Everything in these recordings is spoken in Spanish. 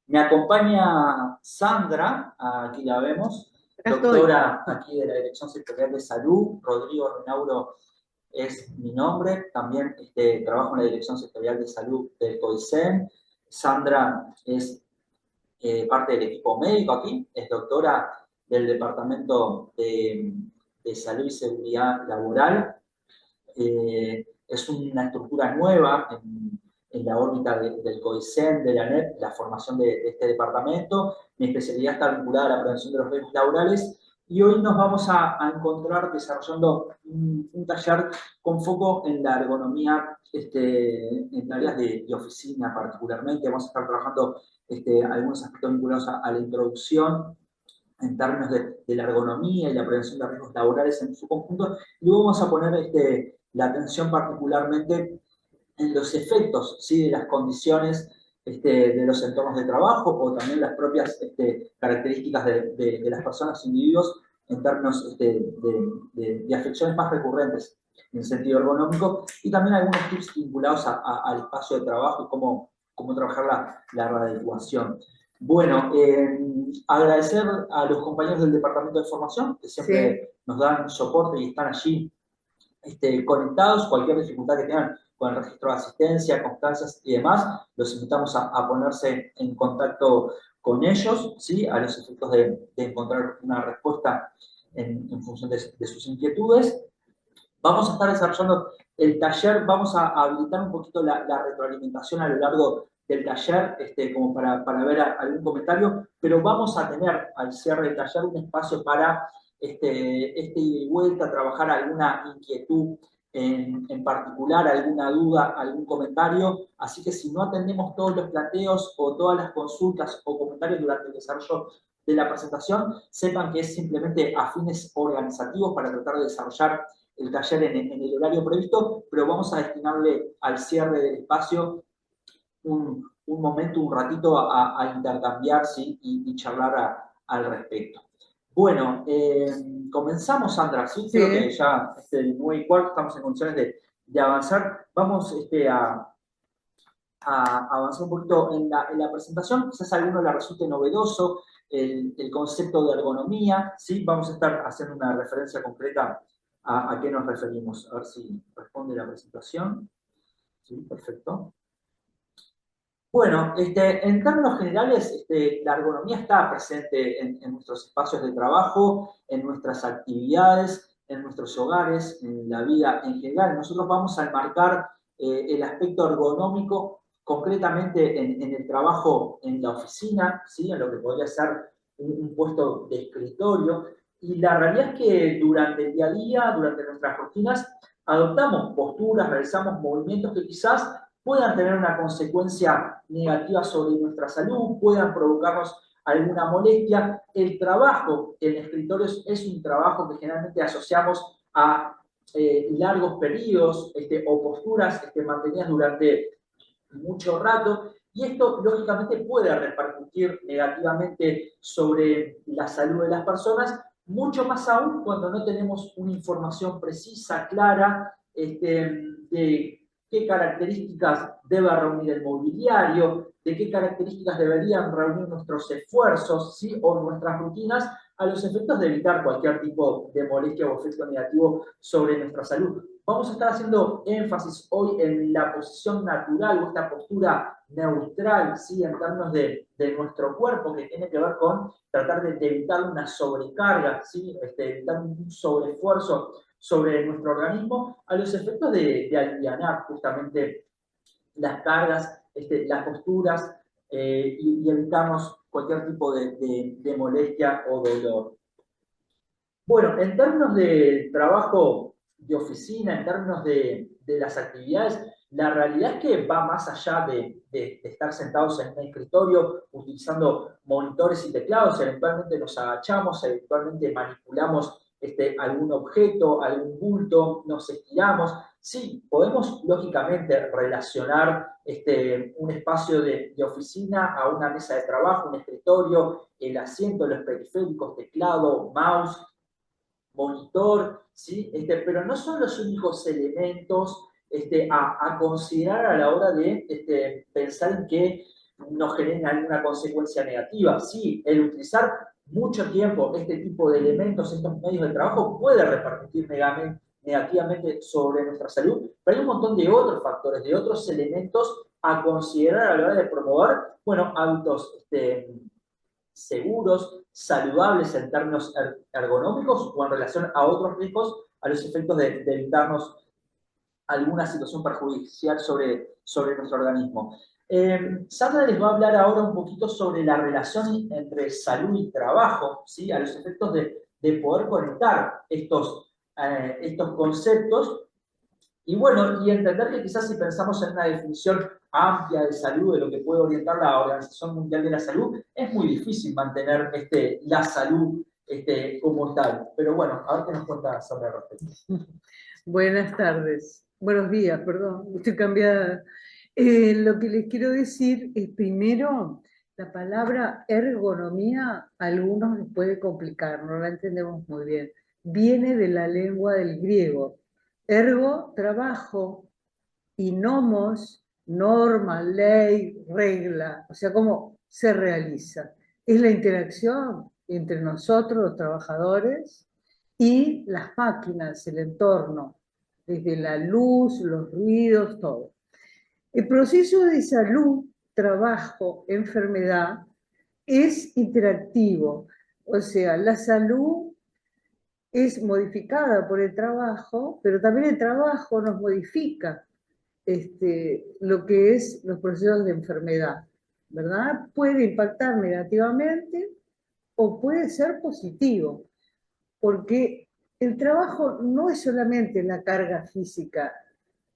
Me acompaña Sandra, aquí la vemos, Acá estoy. doctora aquí de la Dirección Sectorial de Salud. Rodrigo Renauro es mi nombre, también trabajo en la Dirección Sectorial de Salud del COICEN. Sandra es parte del equipo médico aquí, es doctora del Departamento de Salud y Seguridad Laboral. Es una estructura nueva en la órbita del COICEN, de la ANEP, la formación de este departamento. Mi especialidad está vinculada a la prevención de los riesgos laborales y hoy nos vamos a encontrar desarrollando un taller con foco en la ergonomía, en áreas de oficina particularmente. Vamos a estar trabajando algunos aspectos vinculados a la introducción en términos de la ergonomía y la prevención de riesgos laborales en su conjunto. Y luego vamos a poner la atención particularmente en los efectos, ¿sí?, de las condiciones de los entornos de trabajo o también las propias características de las personas, individuos, en términos de afecciones más recurrentes en sentido ergonómico, y también algunos tips vinculados al espacio de trabajo y cómo trabajar la readecuación. Bueno, agradecer a los compañeros del Departamento de Formación, que Sí. siempre nos dan soporte y están allí conectados. Cualquier dificultad que tengan con el registro de asistencia, constancias y demás, los invitamos a ponerse en contacto con ellos, ¿sí?, a los efectos de encontrar una respuesta en función de sus inquietudes. Vamos a estar desarrollando el taller, vamos a habilitar un poquito la retroalimentación a lo largo del taller, como para ver algún comentario, pero vamos a tener al cierre del taller un espacio para ida y vuelta, trabajar alguna inquietud en particular, alguna duda, algún comentario. Así que si no atendemos todos los planteos o todas las consultas o comentarios durante el desarrollo de la presentación, sepan que es simplemente a fines organizativos para tratar de desarrollar el taller en el horario previsto, pero vamos a destinarle al cierre del espacio un momento, un ratito a intercambiar, ¿sí?, y charlar al respecto. Bueno, comenzamos, Sandra, ¿sí? Creo que Sí. ya 9:15 estamos en condiciones de avanzar. Vamos a avanzar un poquito en la presentación. Quizás a alguno le resulte novedoso el concepto de ergonomía, ¿sí? Vamos a estar haciendo una referencia concreta a qué nos referimos. A ver si responde la presentación. Sí, perfecto. Bueno, en términos generales, la ergonomía está presente en nuestros espacios de trabajo, en nuestras actividades, en nuestros hogares, en la vida en general. Nosotros vamos a enmarcar el aspecto ergonómico concretamente en el trabajo en la oficina, ¿sí?, en lo que podría ser un puesto de escritorio. Y la realidad es que durante el día a día, durante nuestras rutinas, adoptamos posturas, realizamos movimientos que quizás puedan tener una consecuencia negativa sobre nuestra salud, puedan provocarnos alguna molestia. El trabajo en escritorios es un trabajo que generalmente asociamos a largos periodos o posturas mantenidas durante mucho rato, y esto lógicamente puede repercutir negativamente sobre la salud de las personas, mucho más aún cuando no tenemos una información precisa, clara, de qué características debe reunir el mobiliario, de qué características deberían reunir nuestros esfuerzos, ¿sí?, o nuestras rutinas, a los efectos de evitar cualquier tipo de molestia o efecto negativo sobre nuestra salud. Vamos a estar haciendo énfasis hoy en la posición natural o esta postura neutral, ¿sí?, en términos de nuestro cuerpo, que tiene que ver con tratar de evitar una sobrecarga, ¿sí?, evitar un sobreesfuerzo sobre nuestro organismo, a los efectos de alivianar justamente las cargas, las posturas, y evitarnos cualquier tipo de molestia o dolor. Bueno, en términos de trabajo de oficina, en términos de las actividades, la realidad es que va más allá de estar sentados en un escritorio utilizando monitores y teclados. Eventualmente nos agachamos, eventualmente manipulamos algún objeto, algún bulto, nos estiramos. Sí, podemos lógicamente relacionar un espacio de oficina a una mesa de trabajo, un escritorio, el asiento, los periféricos, teclado, mouse, monitor, ¿sí? Pero no son los únicos elementos a considerar a la hora de pensar en qué nos generen alguna consecuencia negativa. Sí, el utilizar mucho tiempo este tipo de elementos, estos medios de trabajo, puede repercutir negativamente sobre nuestra salud, pero hay un montón de otros factores, de otros elementos a considerar a la hora de promover, bueno, hábitos seguros, saludables en términos ergonómicos o en relación a otros riesgos, a los efectos de evitarnos alguna situación perjudicial sobre nuestro organismo. Sandra les va a hablar ahora un poquito sobre la relación entre salud y trabajo, ¿sí? A los efectos de poder conectar estos conceptos y bueno, y entender que quizás si pensamos en una definición amplia de salud, de lo que puede orientar la Organización Mundial de la Salud, es muy difícil mantener la salud como tal. Pero bueno, a ver qué nos cuenta Sandra al respecto. Buenas tardes, buenos días, perdón, estoy cambiada. Lo que les quiero decir es primero, la palabra ergonomía a algunos les puede complicar, no la entendemos muy bien. Viene de la lengua del griego. Ergo, trabajo, y nomos, norma, ley, regla, o sea, cómo se realiza. Es la interacción entre nosotros, los trabajadores, y las máquinas, el entorno, desde la luz, los ruidos, todo. El proceso de salud, trabajo, enfermedad, es interactivo. O sea, la salud es modificada por el trabajo, pero también el trabajo nos modifica lo que es los procesos de enfermedad, ¿verdad? Puede impactar negativamente o puede ser positivo, porque el trabajo no es solamente la carga física,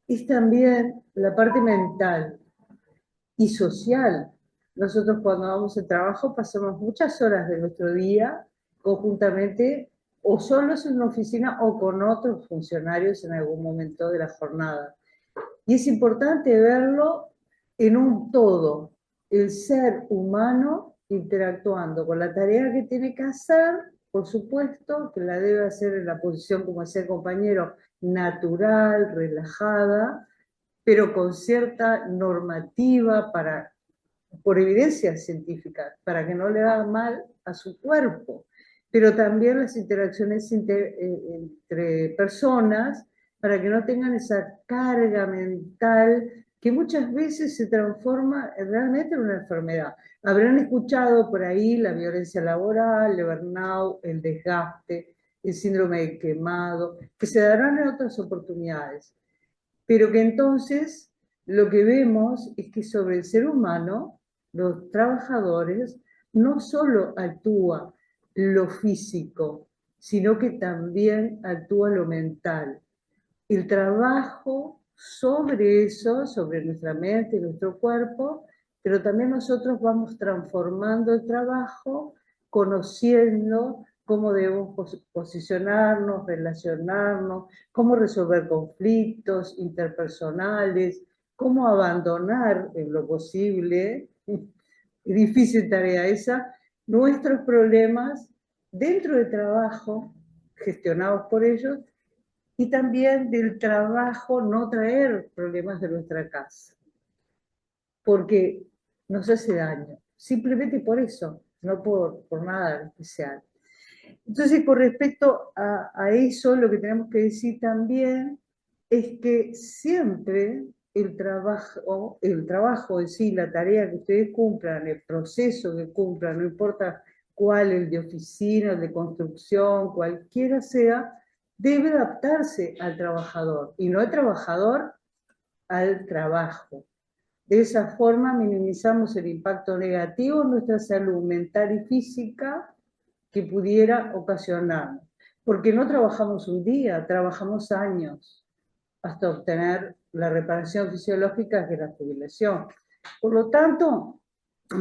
es también la parte mental y social. Nosotros cuando vamos al trabajo pasamos muchas horas de nuestro día conjuntamente o solos en una oficina o con otros funcionarios en algún momento de la jornada. Y es importante verlo en un todo, el ser humano interactuando con la tarea que tiene que hacer, por supuesto, que la debe hacer en la posición como ser compañero natural, relajada, pero con cierta normativa por evidencia científica, para que no le haga mal a su cuerpo, pero también las interacciones entre personas, para que no tengan esa carga mental que muchas veces se transforma realmente en una enfermedad. Habrán escuchado por ahí la violencia laboral, el burnout, el desgaste, el síndrome de quemado, que se darán en otras oportunidades, pero que entonces lo que vemos es que sobre el ser humano, los trabajadores, no solo actúa lo físico, sino que también actúa lo mental. El trabajo sobre eso, sobre nuestra mente y nuestro cuerpo, pero también nosotros vamos transformando el trabajo, conociendo cómo debemos posicionarnos, relacionarnos, cómo resolver conflictos interpersonales, cómo abandonar en lo posible, difícil tarea esa, nuestros problemas dentro del trabajo, gestionados por ellos, y también del trabajo no traer problemas de nuestra casa, porque nos hace daño, simplemente por eso, no por nada especial. Entonces, con respecto a eso, lo que tenemos que decir también es que siempre el trabajo en sí, la tarea que ustedes cumplan, el proceso que cumplan, no importa cuál, el de oficina, el de construcción, cualquiera sea, debe adaptarse al trabajador y no el trabajador al trabajo. De esa forma minimizamos el impacto negativo en nuestra salud mental y física que pudiera ocasionar. Porque no trabajamos un día, trabajamos años hasta obtener la reparación fisiológica que es la jubilación. Por lo tanto,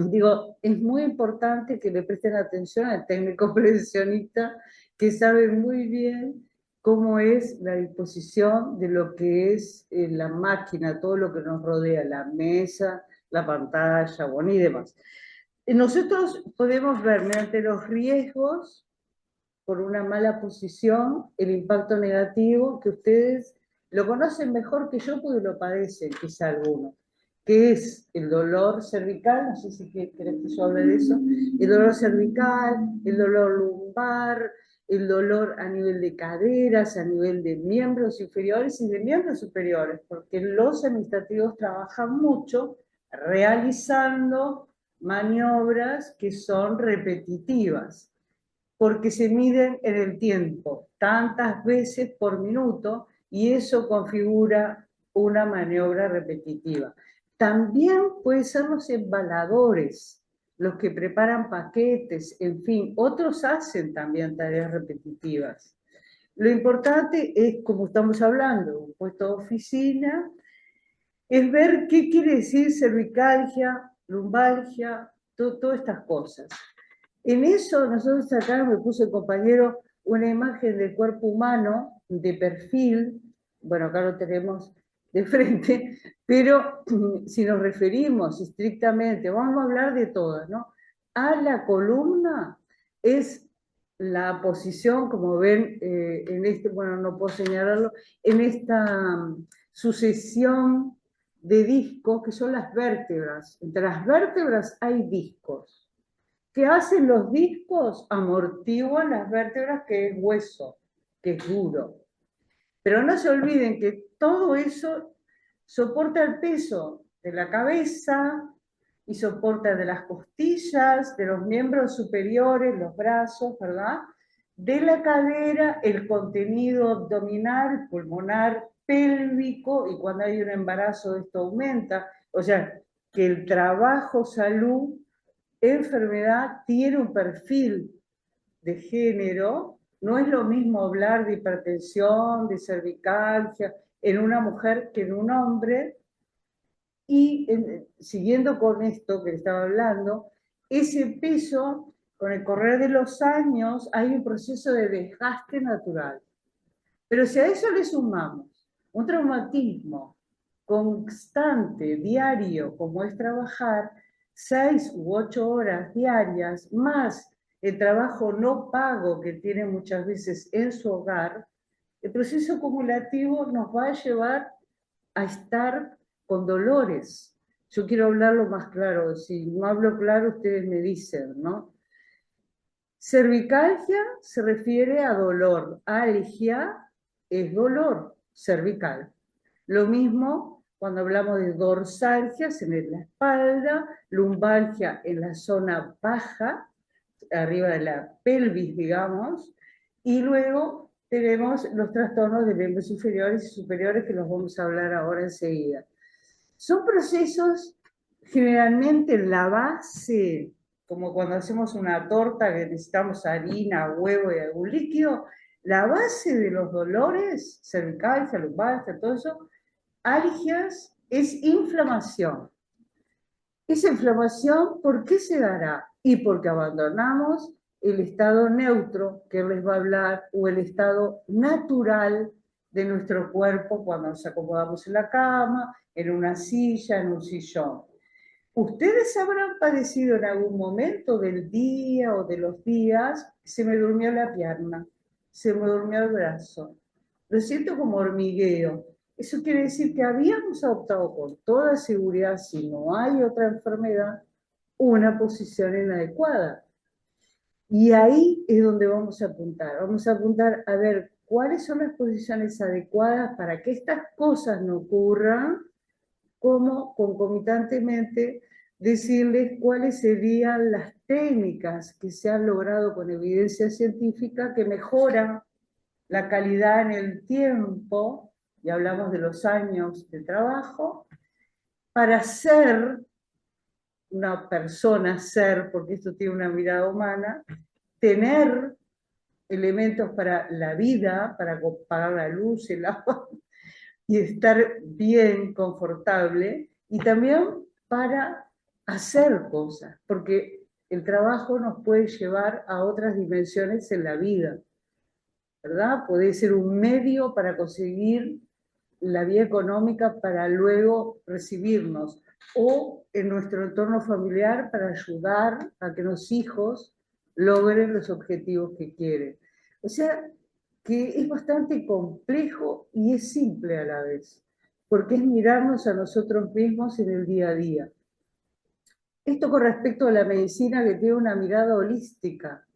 digo, es muy importante que le presten atención al técnico prevencionista que sabe muy bien cómo es la disposición de lo que es la máquina, todo lo que nos rodea, la mesa, la pantalla, bueno, y demás. Nosotros podemos ver mediante los riesgos por una mala posición el impacto negativo que ustedes lo conocen mejor que yo porque lo padecen, quizá algunos. que es el dolor cervical, no sé si querés que yo hable de eso, el dolor cervical, el dolor lumbar, el dolor a nivel de caderas, a nivel de miembros inferiores y de miembros superiores, porque los administrativos trabajan mucho realizando maniobras que son repetitivas, porque se miden en el tiempo, tantas veces por minuto, y eso configura una maniobra repetitiva. También pueden ser los embaladores, los que preparan paquetes, en fin, otros hacen también tareas repetitivas. Lo importante es, como estamos hablando, un puesto de oficina, es ver qué quiere decir cervicalgia, lumbalgia, todas estas cosas. En eso nosotros acá me puso el compañero una imagen del cuerpo humano de perfil, bueno, acá lo tenemos de frente, pero si nos referimos estrictamente, vamos a hablar de todas, ¿no? A la columna es la posición, como ven en este, bueno, no puedo señalarlo, en esta sucesión de discos que son las vértebras. Entre las vértebras hay discos. ¿Qué hacen los discos? Amortiguan las vértebras, que es hueso, que es duro. Pero no se olviden que todo eso soporta el peso de la cabeza y soporta de las costillas, de los miembros superiores, los brazos, ¿verdad? De la cadera, el contenido abdominal, pulmonar, pélvico, y cuando hay un embarazo esto aumenta. O sea, que el trabajo salud enfermedad tiene un perfil de género, no es lo mismo hablar de hipertensión, de cervicalgia en una mujer que en un hombre, y siguiendo con esto que estaba hablando, ese peso, con el correr de los años, hay un proceso de desgaste natural. Pero si a eso le sumamos un traumatismo constante, diario, como es trabajar 6 u 8 horas diarias, más el trabajo no pago que tiene muchas veces en su hogar, el proceso acumulativo nos va a llevar a estar con dolores. Yo quiero hablarlo más claro, si no hablo claro ustedes me dicen, ¿no? Cervicalgia se refiere a dolor, algia es dolor cervical. Lo mismo cuando hablamos de dorsalgias en la espalda, lumbalgia en la zona baja, arriba de la pelvis, digamos, y luego tenemos los trastornos de miembros inferiores y superiores que los vamos a hablar ahora enseguida. Son procesos generalmente en la base, como cuando hacemos una torta que necesitamos harina, huevo y algún líquido, la base de los dolores, cervicalgia, lumbalgia, todo eso, algias, es inflamación. Esa inflamación, ¿por qué se dará? Y porque abandonamos el estado neutro que les va a hablar, o el estado natural de nuestro cuerpo cuando nos acomodamos en la cama, en una silla, en un sillón. Ustedes habrán padecido en algún momento del día o de los días, se me durmió la pierna, se me durmió el brazo, lo siento como hormigueo. Eso quiere decir que habíamos adoptado con toda seguridad, si no hay otra enfermedad, una posición inadecuada. Y ahí es donde vamos a apuntar. Vamos a apuntar a ver cuáles son las posiciones adecuadas para que estas cosas no ocurran, como concomitantemente decirles cuáles serían las técnicas que se han logrado con evidencia científica que mejoran la calidad en el tiempo, y hablamos de los años de trabajo, para ser una persona, ser, porque esto tiene una mirada humana, tener elementos para la vida, para pagar la luz, el agua, y estar bien, confortable, y también para hacer cosas, porque el trabajo nos puede llevar a otras dimensiones en la vida, ¿verdad? Puede ser un medio para conseguir la vía económica para luego recibirnos, o en nuestro entorno familiar para ayudar a que los hijos logren los objetivos que quieren. O sea, que es bastante complejo y es simple a la vez. porque es mirarnos a nosotros mismos en el día a día. Esto con respecto a la medicina, que tiene una mirada holística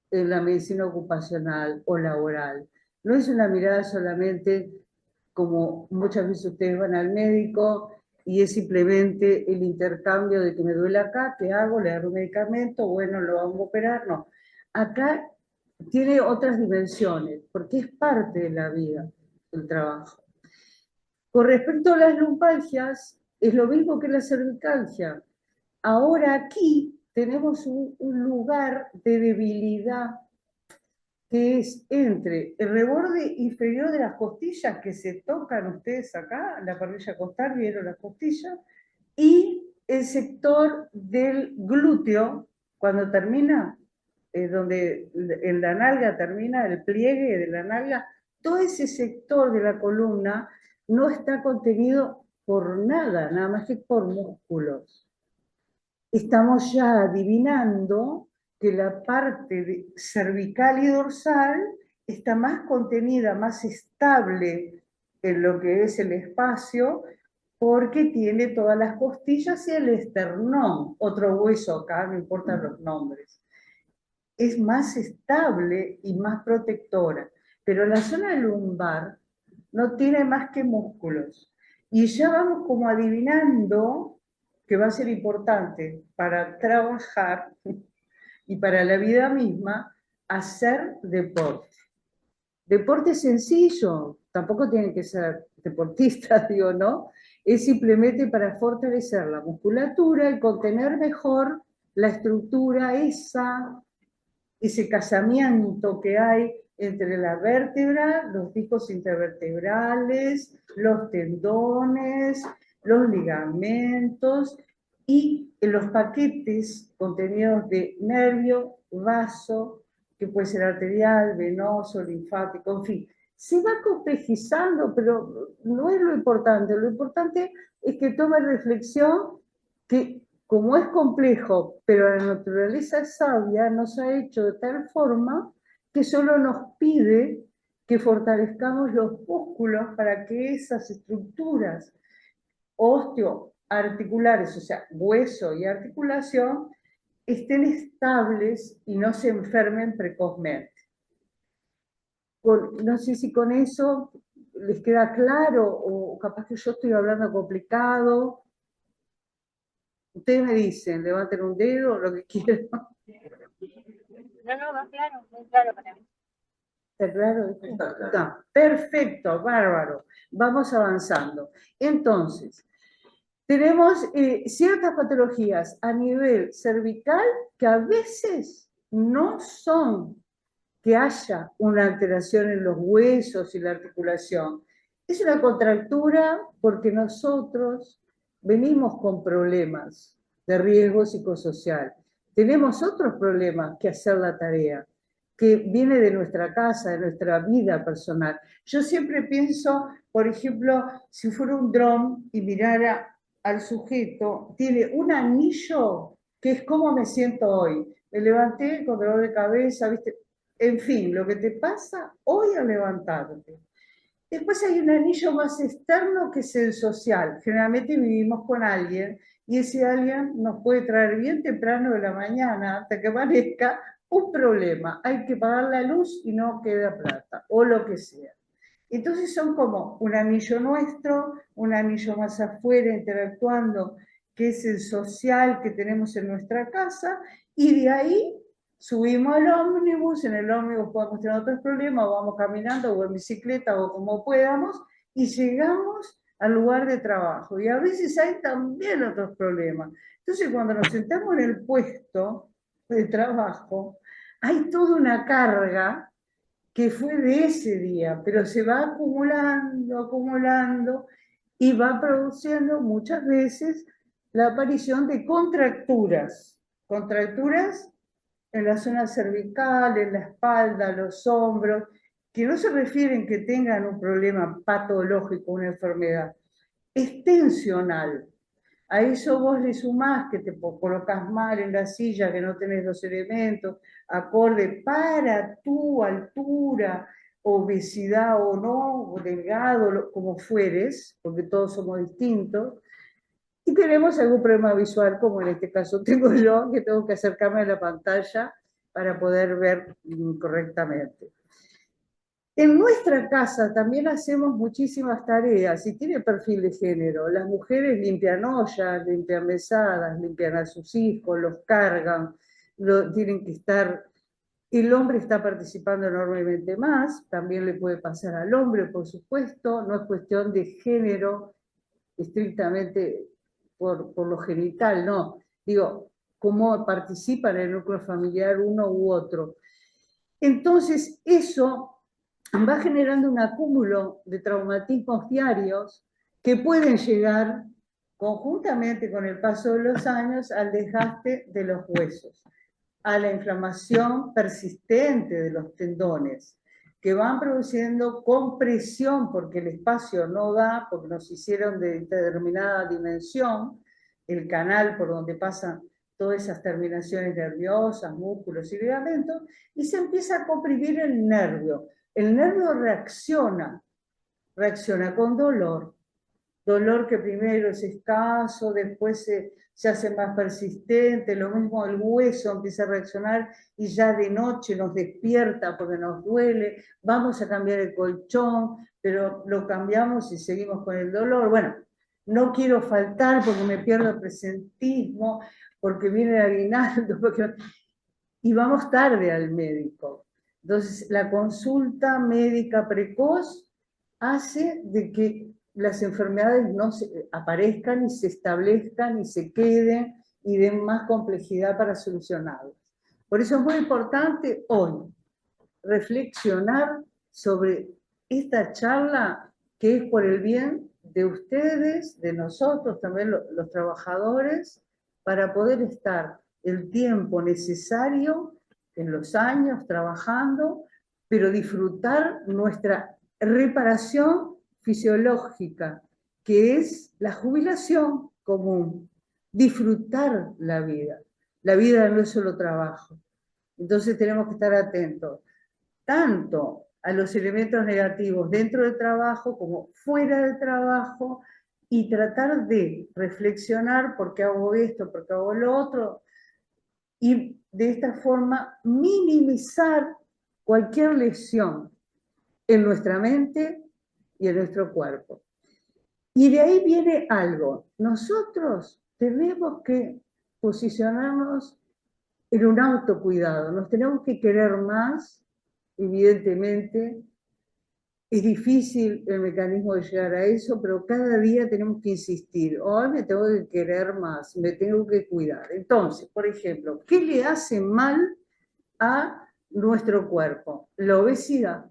en la medicina ocupacional o laboral. No es una mirada solamente como muchas veces ustedes van al médico y es simplemente el intercambio de que me duele acá, ¿qué hago? Le hago un medicamento, bueno, lo vamos a operar, no. Acá tiene otras dimensiones, porque es parte de la vida, el trabajo. Con respecto a las lumbalgias, es lo mismo que la cervicalgia. Ahora aquí tenemos un lugar de debilidad que es entre el reborde inferior de las costillas que se tocan ustedes acá, en la parrilla costal, vieron las costillas, y el sector del glúteo, cuando termina, donde en la nalga termina el pliegue de la nalga, todo ese sector de la columna no está contenido por nada, nada más que por músculos. Estamos ya adivinando que la parte cervical y dorsal está más contenida, más estable en lo que es el espacio, porque tiene todas las costillas y el esternón, otro hueso acá, no importan los nombres. Es más estable y más protectora, pero la zona lumbar no tiene más que músculos. Y ya vamos como adivinando que va a ser importante para trabajar y para la vida misma hacer deporte. Deporte sencillo, tampoco tienen que ser deportistas, digo, ¿no? Es simplemente para fortalecer la musculatura y contener mejor la estructura ese casamiento que hay entre la vértebra, los discos intervertebrales, los tendones, los ligamentos y los paquetes contenidos de nervio, vaso, que puede ser arterial, venoso, linfático, en fin. Se va complejizando, pero no es lo importante es que tome reflexión que como es complejo, pero la naturaleza es sabia, nos ha hecho de tal forma que solo nos pide que fortalezcamos los músculos para que esas estructuras osteoarticulares, o sea, hueso y articulación, estén estables y no se enfermen precozmente. No sé si con eso les queda claro o capaz que yo estoy hablando complicado. Ustedes me dicen, levanten un dedo, lo que quieran. No, más claro, muy claro para mí. ¿Está claro? Está claro. Está. Perfecto, bárbaro. Vamos avanzando. Entonces, tenemos ciertas patologías a nivel cervical que a veces no son que haya una alteración en los huesos y la articulación. Es una contractura porque nosotros venimos con problemas de riesgo psicosocial. Tenemos otros problemas que hacer la tarea, que viene de nuestra casa, de nuestra vida personal. Yo siempre pienso, por ejemplo, si fuera un dron y mirara al sujeto, tiene un anillo que es cómo me siento hoy. Me levanté con dolor de cabeza, ¿viste? En fin, lo que te pasa hoy al levantarte. Después hay un anillo más externo que es el social. Generalmente vivimos con alguien y ese alguien nos puede traer bien temprano de la mañana hasta que aparezca un problema. Hay que pagar la luz y no queda plata o lo que sea. Entonces son como un anillo nuestro, un anillo más afuera interactuando, que es el social que tenemos en nuestra casa, y de ahí subimos al ómnibus, en el ómnibus podemos tener otros problemas, o vamos caminando, o en bicicleta, o como podamos, y llegamos al lugar de trabajo. Y a veces hay también otros problemas. Entonces, cuando nos sentamos en el puesto de trabajo, hay toda una carga que fue de ese día, pero se va acumulando, y va produciendo muchas veces la aparición de contracturas en la zona cervical, en la espalda, los hombros, que no se refieren que tengan un problema patológico, una enfermedad, es tensional. A eso vos le sumás que te colocas mal en la silla, que no tenés los elementos, acorde para tu altura, obesidad o no, o delgado, como fueres, porque todos somos distintos, y tenemos algún problema visual, como en este caso tengo yo, que tengo que acercarme a la pantalla para poder ver correctamente. En nuestra casa también hacemos muchísimas tareas y tiene perfil de género. Las mujeres limpian ollas, limpian mesadas, limpian a sus hijos, los cargan, tienen que estar. El hombre está participando enormemente más, también le puede pasar al hombre, por supuesto, no es cuestión de género estrictamente por lo genital, no. Digo, cómo participan en el núcleo familiar uno u otro. Entonces, eso va generando un acúmulo de traumatismos diarios que pueden llegar conjuntamente con el paso de los años al desgaste de los huesos, a la inflamación persistente de los tendones, que van produciendo compresión porque el espacio no da, porque nos hicieron de determinada dimensión, el canal por donde pasan todas esas terminaciones nerviosas, músculos y ligamentos, y se empieza a comprimir el nervio. El nervio reacciona con dolor que primero es escaso, después se hace más persistente, lo mismo el hueso empieza a reaccionar y ya de noche nos despierta porque nos duele, vamos a cambiar el colchón, pero lo cambiamos y seguimos con el dolor. Bueno, no quiero faltar porque me pierdo el presentismo, porque viene el aguinaldo, y vamos tarde al médico. Entonces, la consulta médica precoz hace de que las enfermedades no aparezcan y se establezcan y se queden y den más complejidad para solucionarlas. Por eso es muy importante hoy reflexionar sobre esta charla que es por el bien de ustedes, de nosotros, también los trabajadores, para poder estar el tiempo necesario en los años trabajando, pero disfrutar nuestra reparación fisiológica, que es la jubilación común, disfrutar la vida. La vida no es solo trabajo. Entonces tenemos que estar atentos tanto a los elementos negativos dentro del trabajo como fuera del trabajo y tratar de reflexionar por qué hago esto, por qué hago lo otro, y de esta forma minimizar cualquier lesión en nuestra mente y en nuestro cuerpo. Y de ahí viene algo. Nosotros tenemos que posicionarnos en un autocuidado, nos tenemos que querer más, evidentemente. Es difícil el mecanismo de llegar a eso, pero cada día tenemos que insistir. Hoy me tengo que querer más, me tengo que cuidar. Entonces, por ejemplo, ¿qué le hace mal a nuestro cuerpo? La obesidad.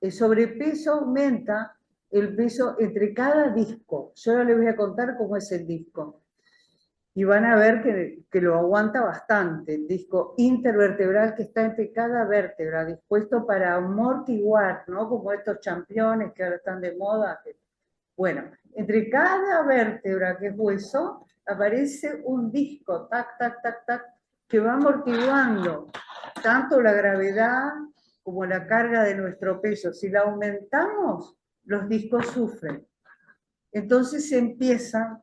El sobrepeso aumenta el peso entre cada disco. Yo ahora les voy a contar cómo es el disco. Y van a ver que lo aguanta bastante, el disco intervertebral que está entre cada vértebra, dispuesto para amortiguar, ¿no? Como estos championes que ahora están de moda. Bueno, entre cada vértebra que es hueso, aparece un disco, tac, tac, tac, tac, que va amortiguando tanto la gravedad como la carga de nuestro peso. Si la aumentamos, los discos sufren. Entonces se empiezan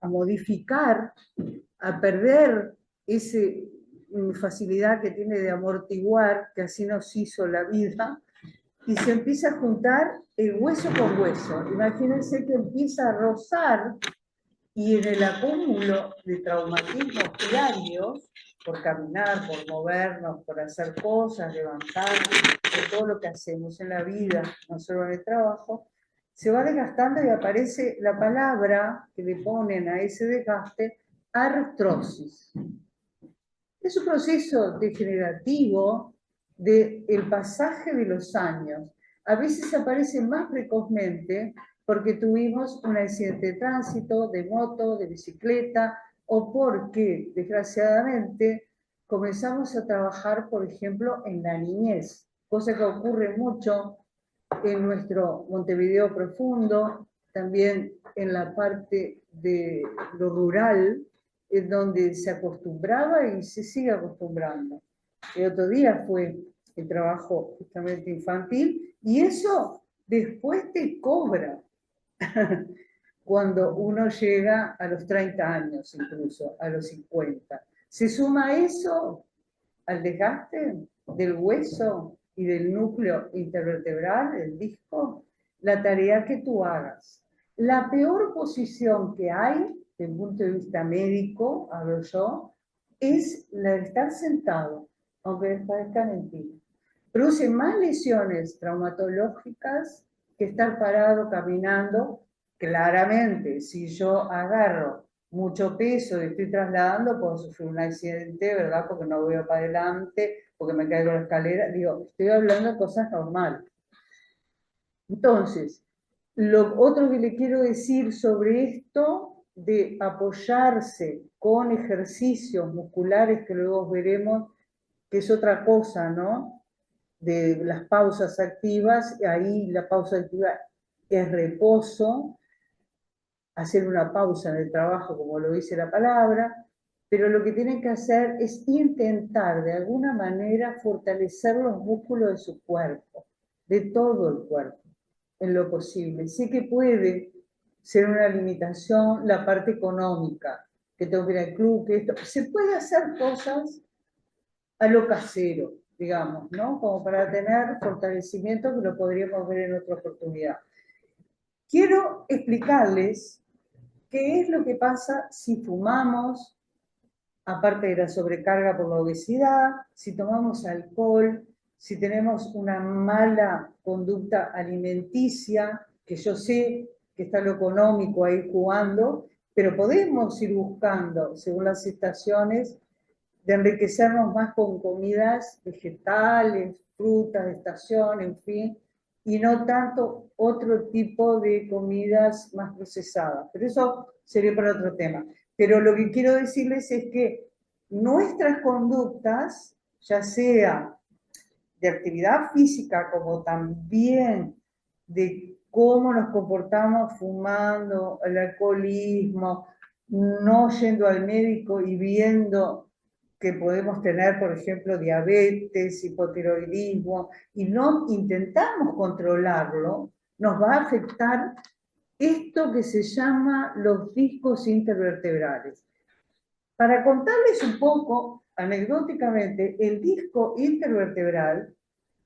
a modificar, a perder esa facilidad que tiene de amortiguar, que así nos hizo la vida, y se empieza a juntar el hueso con hueso. Imagínense que empieza a rozar, y en el acúmulo de traumatismos diarios, por caminar, por movernos, por hacer cosas, levantarnos, por todo lo que hacemos en la vida, no solo en el trabajo, se va desgastando y aparece la palabra que le ponen a ese desgaste, artrosis. Es un proceso degenerativo del pasaje de los años. A veces aparece más precozmente porque tuvimos un accidente de tránsito, de moto, de bicicleta, o porque, desgraciadamente, comenzamos a trabajar, por ejemplo, en la niñez, cosa que ocurre mucho en nuestro Montevideo profundo, también en la parte de lo rural, en donde se acostumbraba y se sigue acostumbrando. El otro día fue el trabajo justamente infantil Y eso después te cobra cuando uno llega a los 30 años, incluso a los 50. Se suma eso al desgaste del hueso y del núcleo intervertebral, el disco, la tarea que tú hagas. La peor posición que hay, desde el punto de vista médico, hablo yo, es la de estar sentado, aunque les parezca mentira. Produce más lesiones traumatológicas que estar parado caminando. Claramente, si yo agarro mucho peso y estoy trasladando, puedo sufrir un accidente, ¿verdad? Porque no veo para adelante, porque me caigo en la escalera. Digo, estoy hablando de cosas normales. Entonces, lo otro que le quiero decir sobre esto de apoyarse con ejercicios musculares que luego veremos, que es otra cosa, ¿no? De las pausas activas, ahí la pausa activa es reposo, hacer una pausa en el trabajo, como lo dice la palabra, pero lo que tienen que hacer es intentar de alguna manera fortalecer los músculos de su cuerpo, de todo el cuerpo, en lo posible. Sé que puede ser una limitación la parte económica, que tengo que ir al club, que esto. Se puede hacer cosas a lo casero, digamos, ¿no? Como para tener fortalecimiento que lo podríamos ver en otra oportunidad. Quiero explicarles qué es lo que pasa si fumamos, aparte de la sobrecarga por la obesidad, si tomamos alcohol, si tenemos una mala conducta alimenticia, que yo sé que está lo económico ahí jugando, pero podemos ir buscando, según las estaciones, de enriquecernos más con comidas vegetales, frutas de estación, en fin, y no tanto otro tipo de comidas más procesadas. Pero eso sería para otro tema. Pero lo que quiero decirles es que nuestras conductas, ya sea de actividad física como también de cómo nos comportamos fumando, el alcoholismo, no yendo al médico y viendo que podemos tener, por ejemplo, diabetes, hipotiroidismo, y no intentamos controlarlo, nos va a afectar esto que se llama los discos intervertebrales. Para contarles un poco, anecdóticamente, el disco intervertebral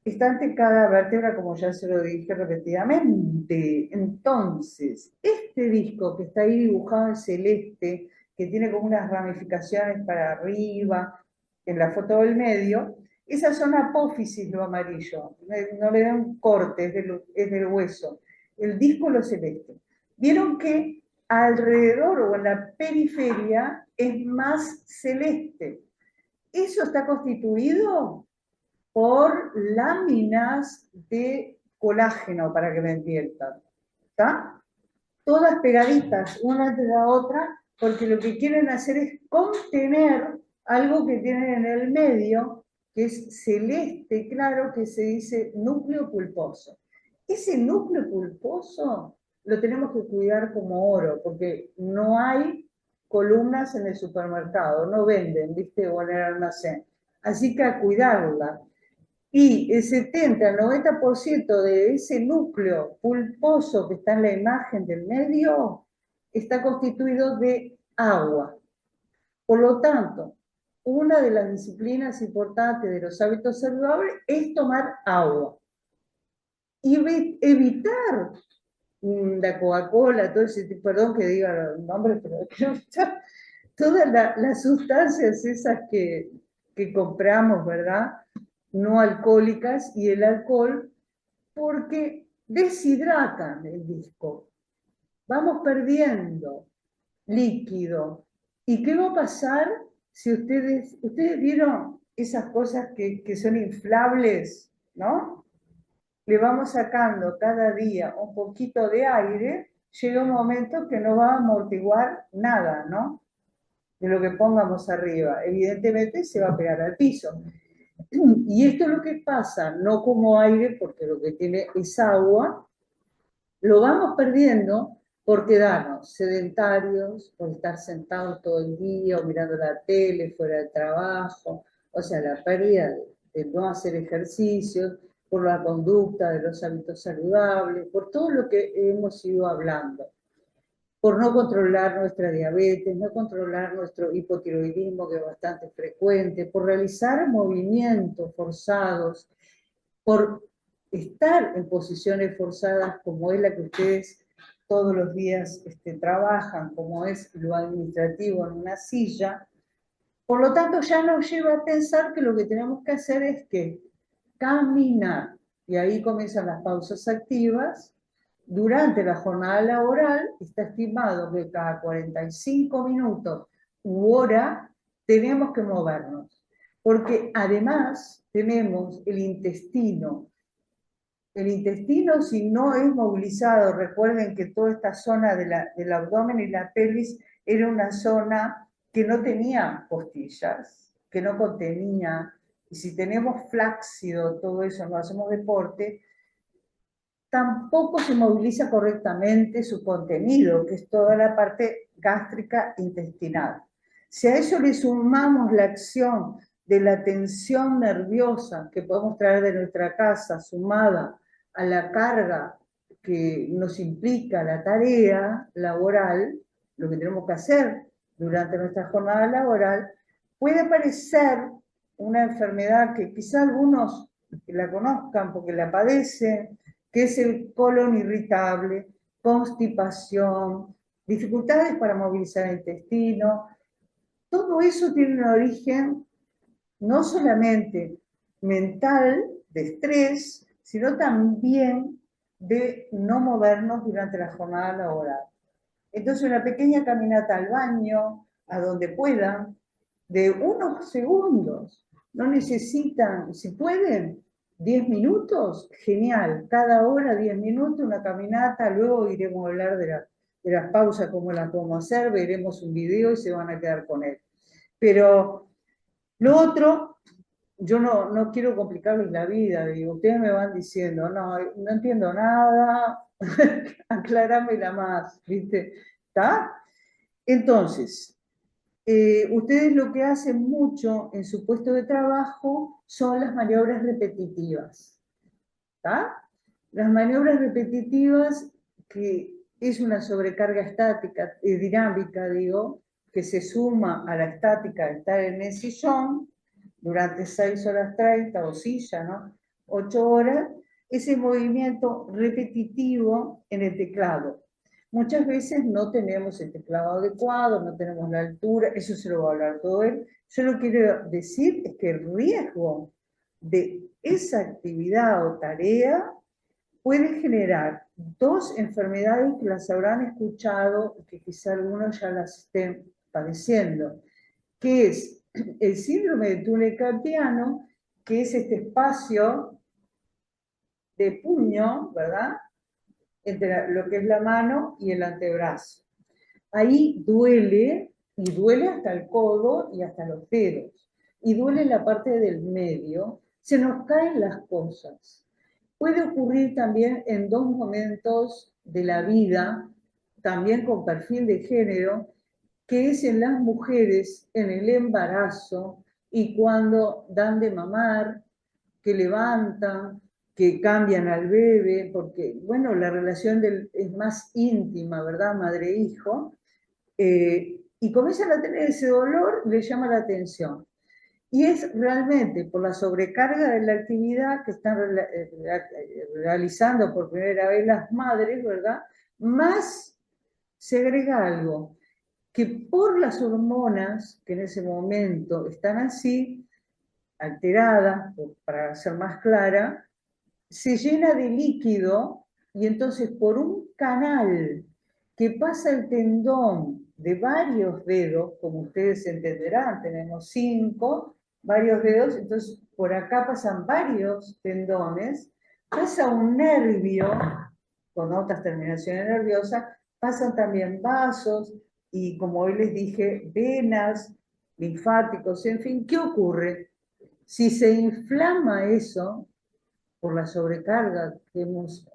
está ante cada vértebra, como ya se lo dije repetidamente. Entonces, este disco que está ahí dibujado en celeste, que tiene como unas ramificaciones para arriba, en la foto del medio, esas son apófisis, lo amarillo. No le dan corte, es del hueso. El disco lo celeste. Vieron que alrededor o en la periferia es más celeste. Eso está constituido por láminas de colágeno, para que me entiendan. ¿Está? Todas pegaditas, una entre la otra, porque lo que quieren hacer es contener algo que tienen en el medio, que es celeste, claro, que se dice núcleo pulposo. Ese núcleo pulposo lo tenemos que cuidar como oro, porque no hay columnas en el supermercado, no venden, ¿viste? O en el almacén. Así que a cuidarla. Y el 70 al 90% de ese núcleo pulposo que está en la imagen del medio está constituido de agua. Por lo tanto, una de las disciplinas importantes de los hábitos saludables es tomar agua. Y evitar la Coca-Cola, todo ese tipo, perdón que diga los nombres, pero evitar todas las sustancias esas que compramos, ¿verdad? No alcohólicas, y el alcohol, porque deshidratan el disco. Vamos perdiendo líquido. ¿Y qué va a pasar si ustedes vieron esas cosas que son inflables, ¿no? Le vamos sacando cada día un poquito de aire, llega un momento que no va a amortiguar nada, ¿no? De lo que pongamos arriba. Evidentemente se va a pegar al piso. Y esto es lo que pasa, no como aire, porque lo que tiene es agua, lo vamos perdiendo por quedarnos sedentarios, por estar sentados todo el día o mirando la tele, fuera del trabajo, o sea, la pérdida de no hacer ejercicios, por la conducta de los hábitos saludables, por todo lo que hemos ido hablando, por no controlar nuestra diabetes, no controlar nuestro hipotiroidismo, que es bastante frecuente, por realizar movimientos forzados, por estar en posiciones forzadas como es la que ustedes todos los días trabajan, como es lo administrativo en una silla. Por lo tanto, ya nos lleva a pensar que lo que tenemos que hacer es que caminar, y ahí comienzan las pausas activas. Durante la jornada laboral está estimado que cada 45 minutos u hora tenemos que movernos, porque además tenemos el intestino. El intestino, si no es movilizado, recuerden que toda esta zona del abdomen y la pelvis era una zona que no tenía costillas, que no contenía, y si tenemos flácido, todo eso, no hacemos deporte, tampoco se moviliza correctamente su contenido, que es toda la parte gástrica intestinal. Si a eso le sumamos la acción de la tensión nerviosa que podemos traer de nuestra casa, sumada a la carga que nos implica la tarea laboral, lo que tenemos que hacer durante nuestra jornada laboral, puede parecer una enfermedad que quizá algunos la conozcan porque la padecen, que es el colon irritable, constipación, dificultades para movilizar el intestino. Todo eso tiene un origen no solamente mental, de estrés, sino también de no movernos durante la jornada laboral. Entonces, una pequeña caminata al baño, a donde puedan, de unos segundos, no necesitan, si pueden, 10 minutos, genial, cada hora 10 minutos, una caminata, luego iremos a hablar de las pausas, cómo las podemos hacer, veremos un video y se van a quedar con él. Pero lo otro, yo no quiero complicarles la vida, digo, ustedes me van diciendo, no entiendo nada, aclarámela más, ¿viste? ¿Está? Entonces, ustedes lo que hacen mucho en su puesto de trabajo son las maniobras repetitivas. ¿Está? Las maniobras repetitivas, que es una sobrecarga estática, dinámica, digo, que se suma a la estática de estar en el sillón durante 6 horas 30 o silla, ¿no? 8 horas, ese movimiento repetitivo en el teclado. Muchas veces no tenemos el teclado adecuado, no tenemos la altura, eso se lo va a hablar todo él. Yo lo que quiero decir es que el riesgo de esa actividad o tarea puede generar 2 enfermedades que las habrán escuchado, que quizá algunos ya las estén padeciendo, que es el síndrome de túnel carpiano, que es este espacio de puño, ¿verdad?, entre lo que es la mano y el antebrazo. Ahí duele, y duele hasta el codo y hasta los dedos, y duele la parte del medio, se nos caen las cosas. Puede ocurrir también en 2 momentos de la vida, también con perfil de género, que es en las mujeres en el embarazo y cuando dan de mamar, que levantan, que cambian al bebé, porque, bueno, la relación es más íntima, ¿verdad? Madre-hijo, y comienzan a tener ese dolor, le llama la atención. Y es realmente por la sobrecarga de la actividad que están realizando por primera vez las madres, ¿verdad? Más se agrega algo, que por las hormonas que en ese momento están así, alteradas, para ser más clara, se llena de líquido y entonces por un canal que pasa el tendón de varios dedos, como ustedes entenderán, tenemos 5, varios dedos, entonces por acá pasan varios tendones, pasa un nervio con otras terminaciones nerviosas, pasan también vasos y, como hoy les dije, venas, linfáticos, en fin, ¿qué ocurre? Si se inflama eso, por la sobrecarga que hemos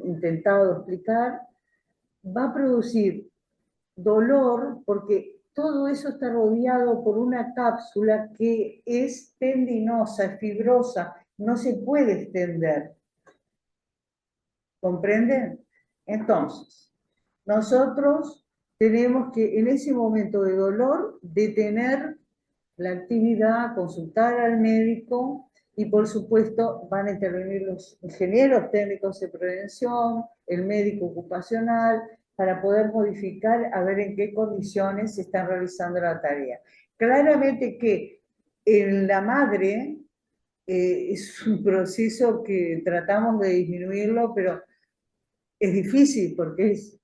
intentado explicar, va a producir dolor porque todo eso está rodeado por una cápsula que es tendinosa, es fibrosa, no se puede extender. ¿Comprenden? Entonces, nosotros tenemos que en ese momento de dolor detener la actividad, consultar al médico y por supuesto van a intervenir los ingenieros técnicos de prevención, el médico ocupacional, para poder modificar a ver en qué condiciones se está realizando la tarea. Claramente que en la madre es un proceso que tratamos de disminuirlo, pero es difícil porque es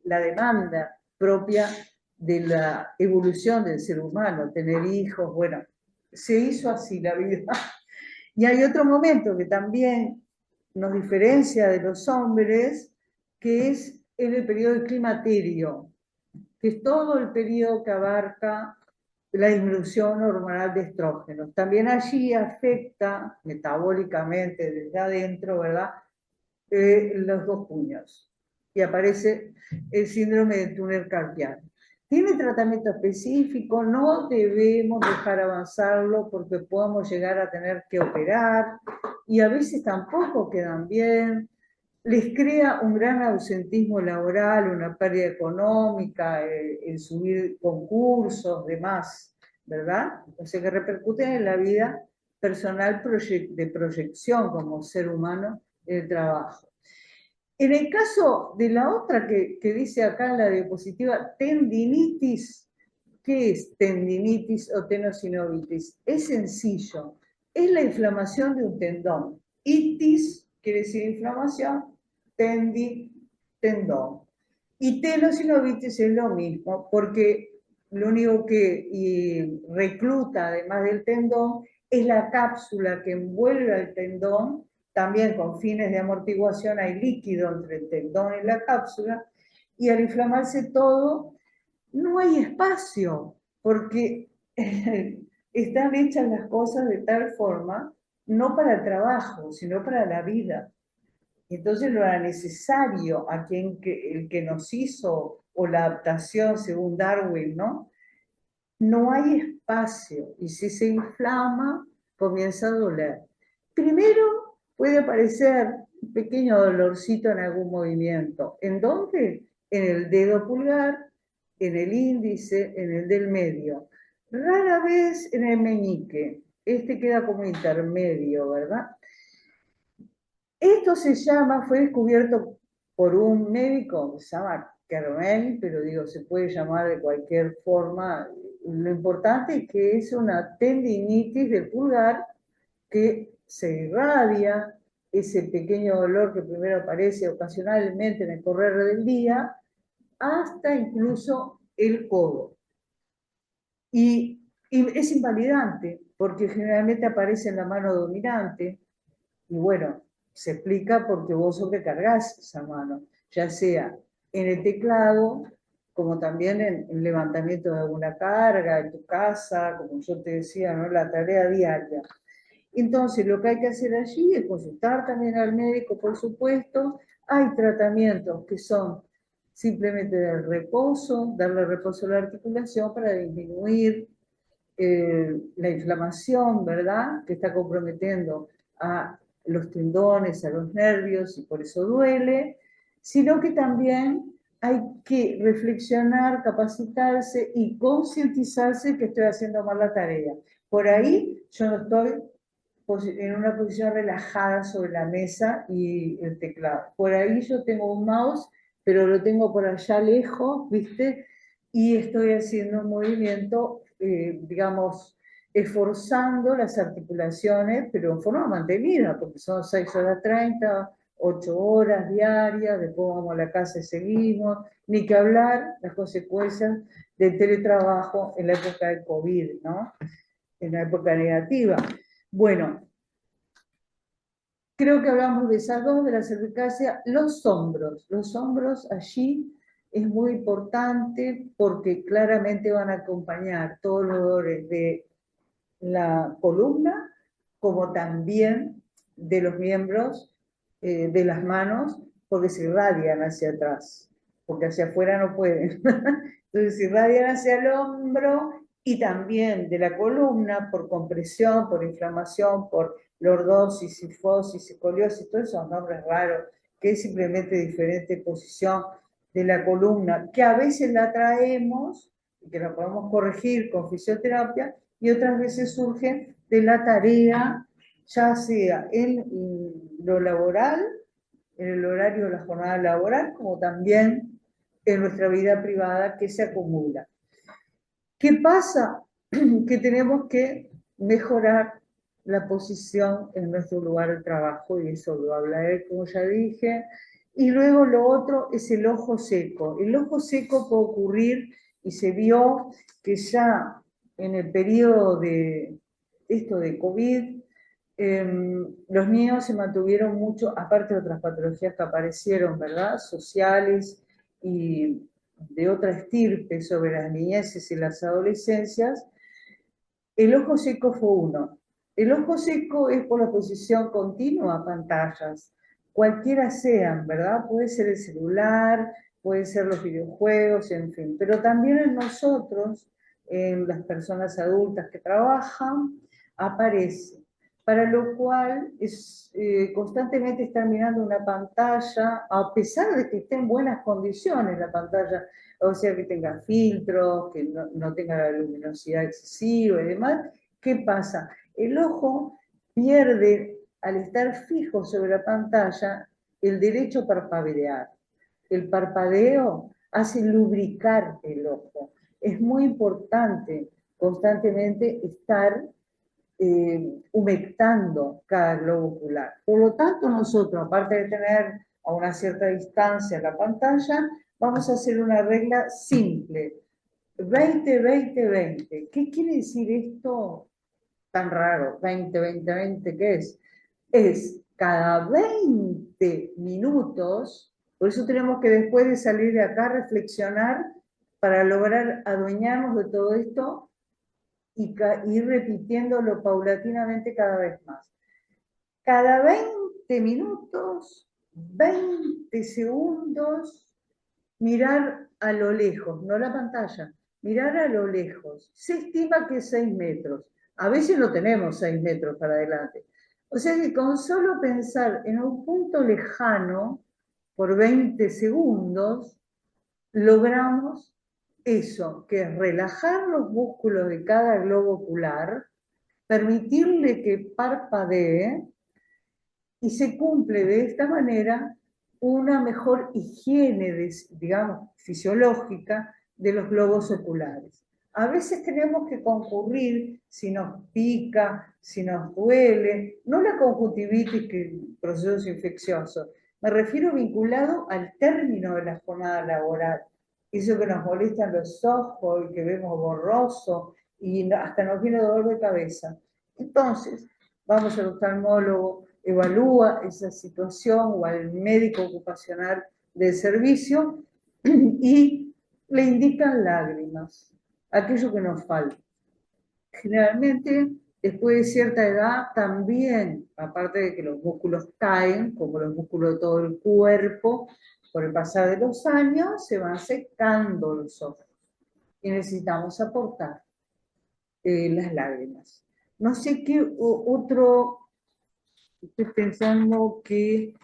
la demanda propia de la evolución del ser humano, tener hijos, bueno, se hizo así la vida. Y hay otro momento que también nos diferencia de los hombres, que es en el periodo del climaterio, que es todo el periodo que abarca la disminución hormonal de estrógenos. También allí afecta metabólicamente desde adentro, ¿verdad? Los dos puños. Y aparece el síndrome de túnel carpiano. Tiene tratamiento específico, no debemos dejar avanzarlo porque podemos llegar a tener que operar y a veces tampoco quedan bien. Les crea un gran ausentismo laboral, una pérdida económica, el subir concursos, demás, ¿verdad? O sea que repercuten en la vida personal de proyección como ser humano en el trabajo. En el caso de la otra que dice acá en la diapositiva, tendinitis, ¿qué es tendinitis o tenosinovitis? Es sencillo, es la inflamación de un tendón. Itis quiere decir inflamación, tendón. Y tenosinovitis es lo mismo, porque lo único que recluta, además del tendón, es la cápsula que envuelve al tendón. También con fines de amortiguación hay líquido entre el tendón y la cápsula, y al inflamarse todo, no hay espacio, porque están hechas las cosas de tal forma, no para el trabajo, sino para la vida. Entonces lo era necesario a quien el que nos hizo, o la adaptación según Darwin, ¿no? No hay espacio, y si se inflama, comienza a doler. Primero puede aparecer un pequeño dolorcito en algún movimiento. ¿En dónde? En el dedo pulgar, en el índice, en el del medio. Rara vez en el meñique. Este queda como intermedio, ¿verdad? Esto fue descubierto por un médico que se llama Kermel, pero digo, se puede llamar de cualquier forma. Lo importante es que es una tendinitis del pulgar que se irradia, ese pequeño dolor que primero aparece ocasionalmente en el correr del día, hasta incluso el codo. Y es invalidante, porque generalmente aparece en la mano dominante, y bueno, se explica porque vos sobrecargás esa mano, ya sea en el teclado, como también en levantamiento de alguna carga, en tu casa, como yo te decía, ¿no? La tarea diaria. Entonces, lo que hay que hacer allí es consultar también al médico, por supuesto. Hay tratamientos que son simplemente del reposo, darle reposo a la articulación para disminuir la inflamación, ¿verdad? Que está comprometiendo a los tendones, a los nervios, y por eso duele, sino que también hay que reflexionar, capacitarse y concientizarse que estoy haciendo mal la tarea. Por ahí yo no estoy en una posición relajada sobre la mesa y el teclado. Por ahí yo tengo un mouse, pero lo tengo por allá lejos, ¿viste? Y estoy haciendo un movimiento, digamos, esforzando las articulaciones, pero en forma mantenida, porque son 6 horas 30, 8 horas diarias, después vamos a la casa y seguimos, ni que hablar las consecuencias del teletrabajo en la época del COVID, ¿no? En la época negativa. Bueno, creo que hablamos de esas dos, de la cervicacia. Los hombros allí es muy importante porque claramente van a acompañar todos los dolores de la columna, como también de los miembros, de las manos, porque se irradian hacia atrás, porque hacia afuera no pueden. Entonces se irradian hacia el hombro y también de la columna por compresión, por inflamación, por lordosis, sifosis, escoliosis, todos esos nombres raros, que es simplemente diferente posición de la columna, que a veces la traemos y que la podemos corregir con fisioterapia, y otras veces surgen de la tarea, ya sea en lo laboral, en el horario de la jornada laboral, como también en nuestra vida privada que se acumula. ¿Qué pasa? Que tenemos que mejorar la posición en nuestro lugar de trabajo, y eso lo habla él, como ya dije. Y luego lo otro es el ojo seco. El ojo seco puede ocurrir, y se vio que ya en el periodo de esto de COVID, los niños se mantuvieron mucho, aparte de otras patologías que aparecieron, ¿verdad? Sociales y de otra estirpe sobre las niñeces y las adolescencias. El ojo seco fue uno. El ojo seco es por la exposición continua a pantallas, cualquiera sean, ¿verdad? Puede ser el celular, pueden ser los videojuegos, en fin. Pero también en nosotros, en las personas adultas que trabajan, aparece. Para lo cual es constantemente estar mirando una pantalla, a pesar de que esté en buenas condiciones la pantalla, o sea, que tenga filtros, que no tenga la luminosidad excesiva y demás. ¿Qué pasa? El ojo pierde, al estar fijo sobre la pantalla, el derecho a parpadear. El parpadeo hace lubricar el ojo. Es muy importante constantemente estar humectando cada globo ocular. Por lo tanto, nosotros, aparte de tener a una cierta distancia la pantalla, vamos a hacer una regla simple. 20-20-20. ¿Qué quiere decir esto tan raro? 20-20-20, ¿qué es? Es cada 20 minutos, por eso tenemos que después de salir de acá reflexionar para lograr adueñarnos de todo esto y ir repitiéndolo paulatinamente cada vez más. Cada 20 minutos, 20 segundos, mirar a lo lejos, no la pantalla, mirar a lo lejos. Se estima que 6 metros. A veces no tenemos 6 metros para adelante. O sea que con solo pensar en un punto lejano por 20 segundos, logramos eso, que es relajar los músculos de cada globo ocular, permitirle que parpadee, y se cumple de esta manera una mejor higiene, digamos, fisiológica de los globos oculares. A veces tenemos que concurrir, si nos pica, si nos duele, no la conjuntivitis, que procesos infecciosos, me refiero vinculado al término de la jornada laboral. Eso que nos molestan los ojos y que vemos borroso y hasta nos viene dolor de cabeza. Entonces, vamos al oftalmólogo, evalúa esa situación, o al médico ocupacional del servicio, y le indican lágrimas, aquello que nos falta. Generalmente, después de cierta edad, también, aparte de que los músculos caen, como los músculos de todo el cuerpo, por el pasar de los años, se van secando los ojos. Y necesitamos aportar las lágrimas. No sé qué otro, estoy pensando que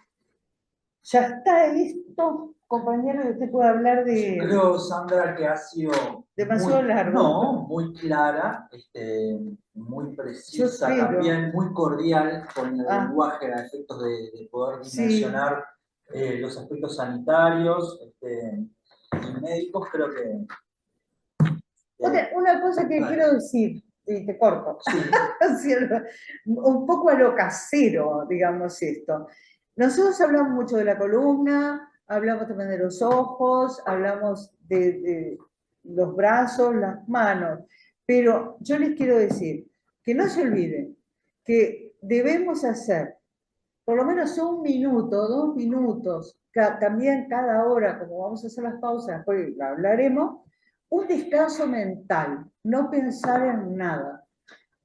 ya está esto, compañero, que usted puede hablar de... Creo, Sandra, que ha sido demasiado muy, largo. no, muy clara, muy precisa, también muy cordial con el lenguaje a efectos de poder dimensionar los aspectos sanitarios y médicos. Creo que... Una cosa que quiero decir, y te corto, sí. Un poco a lo casero, digamos esto. Nosotros hablamos mucho de la columna, hablamos también de los ojos, hablamos de los brazos, las manos, pero yo les quiero decir que no se olviden que debemos hacer por lo menos 1 minuto, 2 minutos, también cada hora, como vamos a hacer las pausas, después hablaremos, un descanso mental, no pensar en nada.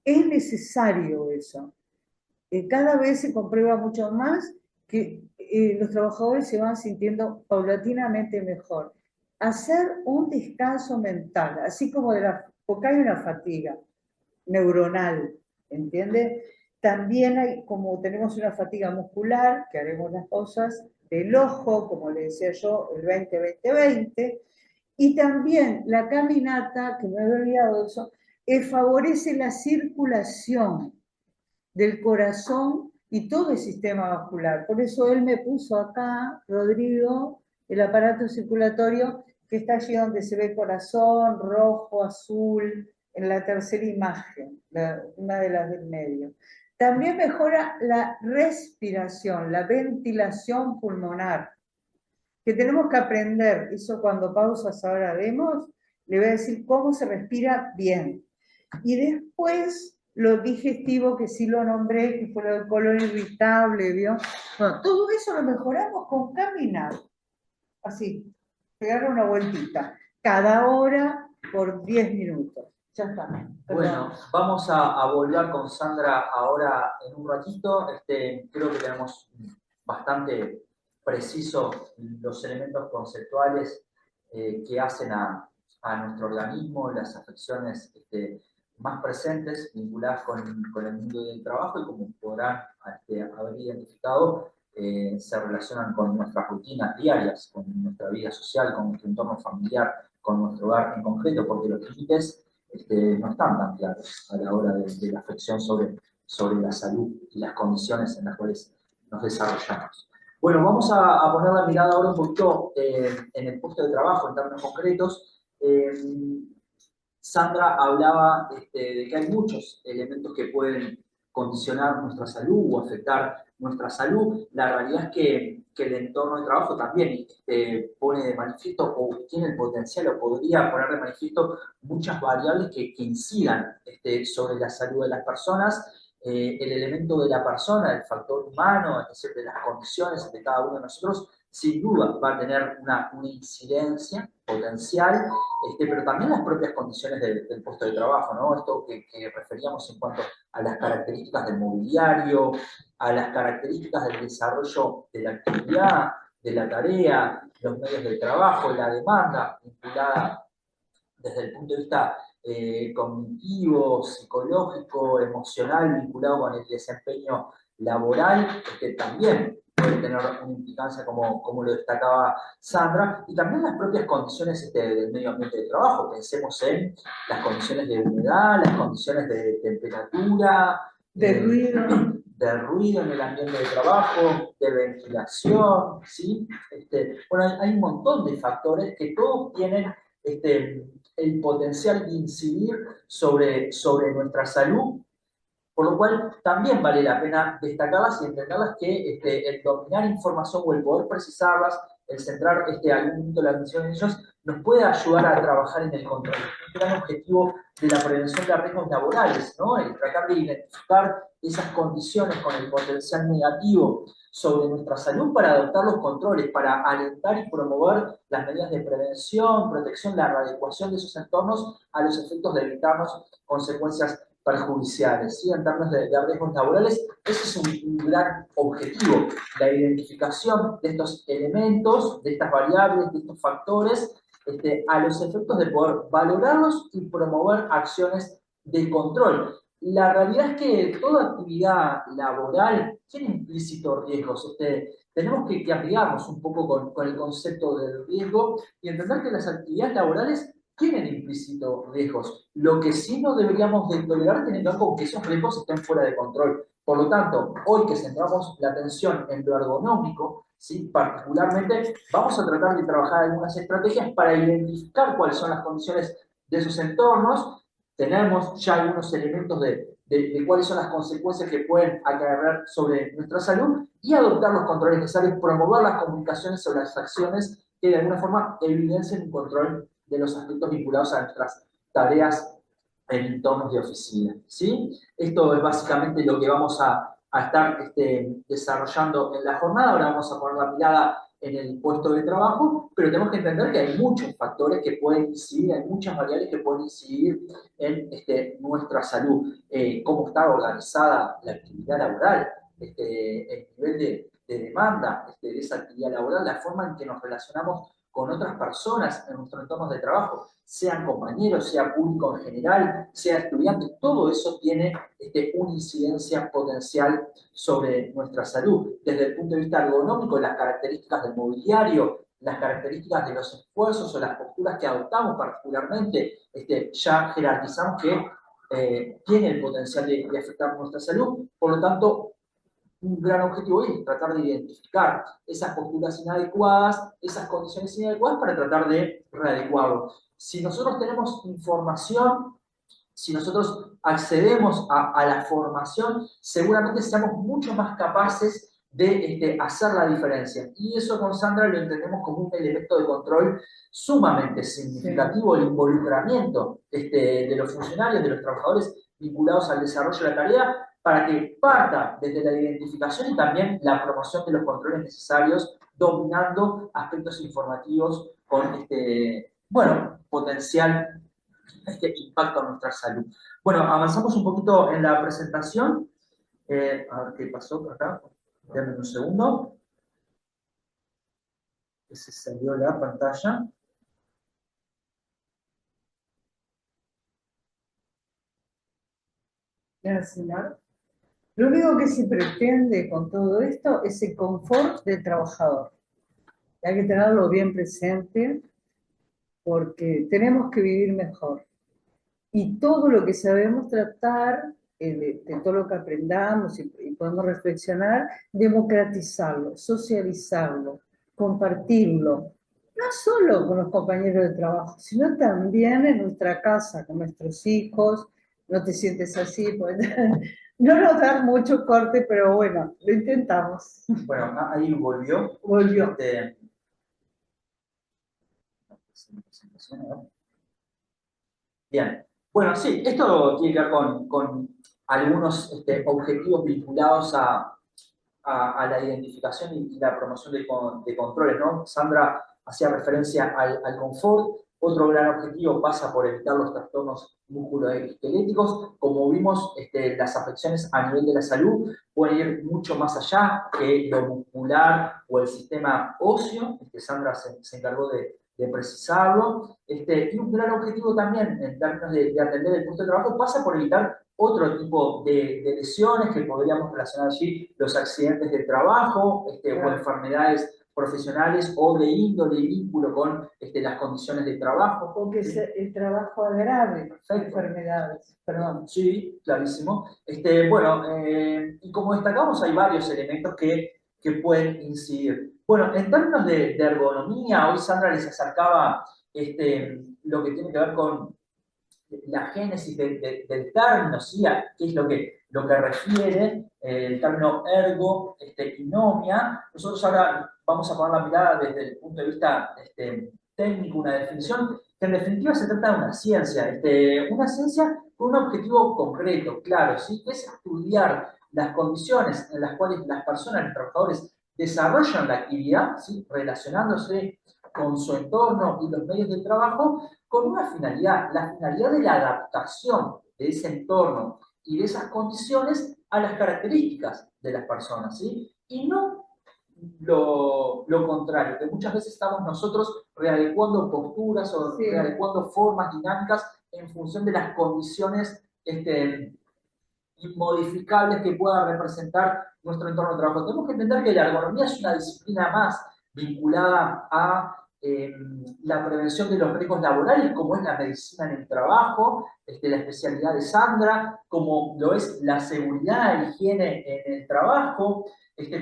Es necesario eso. Cada vez se comprueba mucho más que los trabajadores se van sintiendo paulatinamente mejor. Hacer un descanso mental, así como de la porque hay una fatiga neuronal, ¿entiende? También hay, como tenemos una fatiga muscular, que haremos las cosas del ojo, como le decía yo, el 20-20-20, y también la caminata, que me había olvidado de eso, favorece la circulación del corazón y todo el sistema vascular. Por eso él me puso acá, Rodrigo, el aparato circulatorio, que está allí donde se ve corazón, rojo, azul, en la tercera imagen, una de las del medio. También mejora la respiración, la ventilación pulmonar, que tenemos que aprender. Eso cuando pausas ahora vemos, le voy a decir cómo se respira bien. Y después lo digestivo, que sí lo nombré, que fue lo del colon irritable, ¿vio? Bueno, todo eso lo mejoramos con caminar. Así, pegar una vueltita. Cada hora por 10 minutos. Ya está. Bueno, vamos a volver con Sandra ahora en un ratito. Creo que tenemos bastante preciso los elementos conceptuales que hacen a nuestro organismo, las afecciones más presentes vinculadas con el mundo del trabajo y como podrán haber identificado, se relacionan con nuestras rutinas diarias, con nuestra vida social, con nuestro entorno familiar, con nuestro hogar en concreto, porque los límites no están tan claros a la hora de la afección sobre la salud y las condiciones en las cuales nos desarrollamos. Bueno, vamos a poner la mirada ahora un poquito en el puesto de trabajo, en términos concretos. Sandra hablaba de que hay muchos elementos que pueden condicionar nuestra salud o afectar nuestra salud. La realidad es que el entorno de trabajo también pone de manifiesto o tiene el potencial o podría poner de manifiesto muchas variables que incidan sobre la salud de las personas. El elemento de la persona, el factor humano, es decir, de las condiciones de cada uno de nosotros, sin duda va a tener una incidencia potencial, pero también las propias condiciones del puesto de trabajo, ¿no? Esto que referíamos en cuanto a las características del mobiliario, a las características del desarrollo de la actividad, de la tarea, los medios de trabajo, la demanda vinculada desde el punto de vista cognitivo, psicológico, emocional, vinculado con el desempeño laboral, que también puede tener una implicancia como lo destacaba Sandra, y también las propias condiciones del medio ambiente de trabajo. Pensemos en las condiciones de humedad, las condiciones de temperatura, de ruido en el ambiente de trabajo, de ventilación, ¿sí? Bueno, hay un montón de factores que todos tienen el potencial de incidir sobre nuestra salud, por lo cual también vale la pena destacarlas y entenderlas que el dominar información o el poder precisarlas, el centrar algún punto de la atención en ellos, nos puede ayudar a trabajar en el control. Un gran objetivo de la prevención de riesgos laborales, ¿no? El tratar de identificar esas condiciones con el potencial negativo sobre nuestra salud para adoptar los controles, para alentar y promover las medidas de prevención, protección, la readecuación de esos entornos a los efectos de evitarnos consecuencias perjudiciales, ¿sí? En términos de riesgos laborales. Ese es un gran objetivo, la identificación de estos elementos, de estas variables, de estos factores, a los efectos de poder valorarlos y promover acciones de control. La realidad es que toda actividad laboral tiene implícitos riesgos. Tenemos que amigarnos un poco con el concepto del riesgo y entender que las actividades laborales tienen implícitos riesgos. Lo que sí no deberíamos de tolerar tiene que ver con que esos riesgos estén fuera de control. Por lo tanto, hoy que centramos la atención en lo ergonómico, ¿sí? Particularmente vamos a tratar de trabajar algunas estrategias para identificar cuáles son las condiciones de esos entornos. Tenemos ya algunos elementos de cuáles son las consecuencias que pueden acarrear sobre nuestra salud y adoptar los controles necesarios, promover las comunicaciones o las acciones que de alguna forma evidencien un control de los aspectos vinculados a nuestras tareas en entornos de oficina, ¿sí? Esto es básicamente lo que vamos a estar desarrollando en la jornada. Ahora vamos a poner la mirada en el puesto de trabajo, pero tenemos que entender que hay muchos factores que pueden incidir, hay muchas variables que pueden incidir en nuestra salud, cómo está organizada la actividad laboral, el nivel de demanda de esa actividad laboral, la forma en que nos relacionamos con otras personas en nuestros entornos de trabajo, sean compañeros, sea público en general, sea estudiantes, todo eso tiene una incidencia potencial sobre nuestra salud. Desde el punto de vista ergonómico, las características del mobiliario, las características de los esfuerzos o las posturas que adoptamos particularmente, ya jerarquizamos que tiene el potencial de afectar nuestra salud. Por lo tanto, un gran objetivo es tratar de identificar esas posturas inadecuadas, esas condiciones inadecuadas para tratar de readecuarlo. Si nosotros tenemos información, si nosotros accedemos a la formación, seguramente seamos mucho más capaces de hacer la diferencia. Y eso con Sandra lo entendemos como un elemento de control sumamente significativo, el involucramiento de los funcionarios, de los trabajadores vinculados al desarrollo de la tarea, para que parta desde la identificación y también la promoción de los controles necesarios, dominando aspectos informativos con potencial impacto a nuestra salud. Bueno, avanzamos un poquito en la presentación. A ver qué pasó por acá. Denme un segundo. Que se salió la pantalla. Gracias. Lo único que se pretende con todo esto es el confort del trabajador. Hay que tenerlo bien presente porque tenemos que vivir mejor. Y todo lo que sabemos tratar, de todo lo que aprendamos y podemos reflexionar, democratizarlo, socializarlo, compartirlo. No solo con los compañeros de trabajo, sino también en nuestra casa, con nuestros hijos. No te sientes así, pues, no nos dan mucho corte, pero bueno, lo intentamos. Bueno, ahí volvió. Volvió. Bien. Bueno, sí, esto tiene que ver con algunos objetivos vinculados a la identificación y la promoción de controles, ¿no? Sandra hacía referencia al confort. Otro gran objetivo pasa por evitar los trastornos musculoesqueléticos. Como vimos, las afecciones a nivel de la salud pueden ir mucho más allá que lo muscular o el sistema óseo. Sandra se encargó de precisarlo. Y un gran objetivo también, en términos de atender el puesto de trabajo, pasa por evitar otro tipo de lesiones que podríamos relacionar allí, los accidentes de trabajo o enfermedades profesionales o de índole y vínculo con las condiciones de trabajo. O que el trabajo agrave enfermedades, perdón. Sí, clarísimo. Bueno, y como destacamos, hay varios elementos que pueden incidir. Bueno, en términos de ergonomía, hoy Sandra les acercaba lo que tiene que ver con la génesis del término, ¿sí? ¿Qué es lo que refiere el término ergo, inomia? Nosotros ahora vamos a poner la mirada desde el punto de vista técnico, una definición, que en definitiva se trata de una ciencia con un objetivo concreto, claro, ¿sí? Que es estudiar las condiciones en las cuales las personas, los trabajadores, desarrollan la actividad, ¿sí? Relacionándose con su entorno y los medios de trabajo, con una finalidad, la finalidad de la adaptación de ese entorno y de esas condiciones a las características de las personas, ¿sí? Y no lo contrario, que muchas veces estamos nosotros readecuando posturas o readecuando formas dinámicas en función de las condiciones inmodificables que pueda representar nuestro entorno de trabajo. Tenemos que entender que la ergonomía es una disciplina más vinculada a la prevención de los riesgos laborales, como es la medicina en el trabajo, la especialidad de Sandra, como lo es la seguridad, la higiene en el trabajo,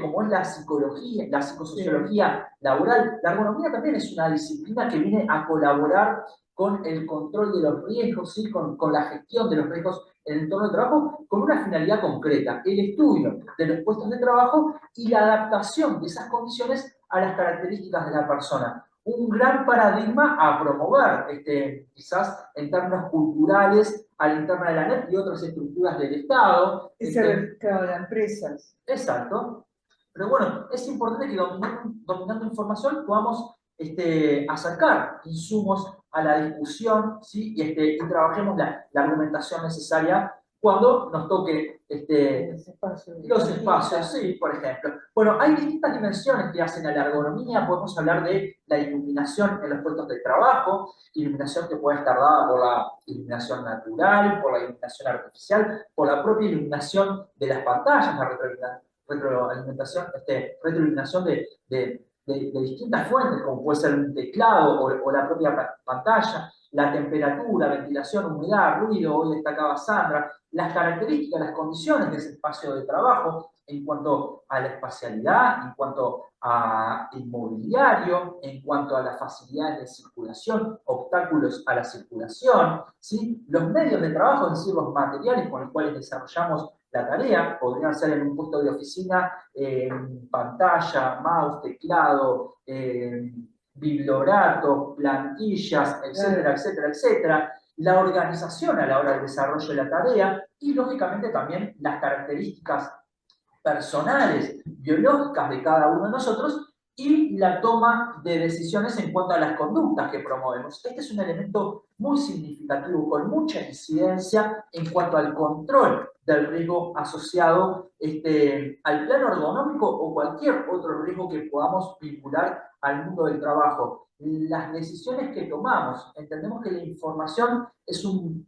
como es la psicología, la psicosociología laboral. La ergonomía también es una disciplina que viene a colaborar con el control de los riesgos, ¿sí? con la gestión de los riesgos en el entorno de trabajo, con una finalidad concreta, el estudio de los puestos de trabajo y la adaptación de esas condiciones a las características de la persona. Un gran paradigma a promover, quizás en términos culturales, a la interna de la NEP y otras estructuras del Estado. Claro, las empresas. Exacto. Pero bueno, es importante que dominando información podamos acercar insumos a la discusión, ¿sí? Y trabajemos la argumentación necesaria cuando nos toque los espacios, sí. sí, por ejemplo. Bueno, hay distintas dimensiones que hacen a la ergonomía. Podemos hablar de la iluminación en los puestos de trabajo, iluminación que puede estar dada por la iluminación natural, por la iluminación artificial, por la propia iluminación de las pantallas, la retroalimentación, retroiluminación de distintas fuentes, como puede ser un teclado o la propia pantalla, la temperatura, ventilación, humedad, ruido, hoy destacaba Sandra, las características, las condiciones de ese espacio de trabajo en cuanto a la espacialidad, en cuanto al mobiliario, en cuanto a las facilidades de circulación, obstáculos a la circulación, ¿sí? Los medios de trabajo, es decir, los materiales con los cuales desarrollamos la tarea, podrían ser en un puesto de oficina, pantalla, mouse, teclado, biblioratos, plantillas, etcétera, etcétera, etcétera, la organización a la hora del desarrollo de la tarea y, lógicamente, también las características personales, biológicas de cada uno de nosotros y la toma de decisiones en cuanto a las conductas que promovemos. Este es un elemento muy significativo, con mucha incidencia en cuanto al control del riesgo asociado al plano ergonómico o cualquier otro riesgo que podamos vincular al mundo del trabajo. Las decisiones que tomamos, entendemos que la información es un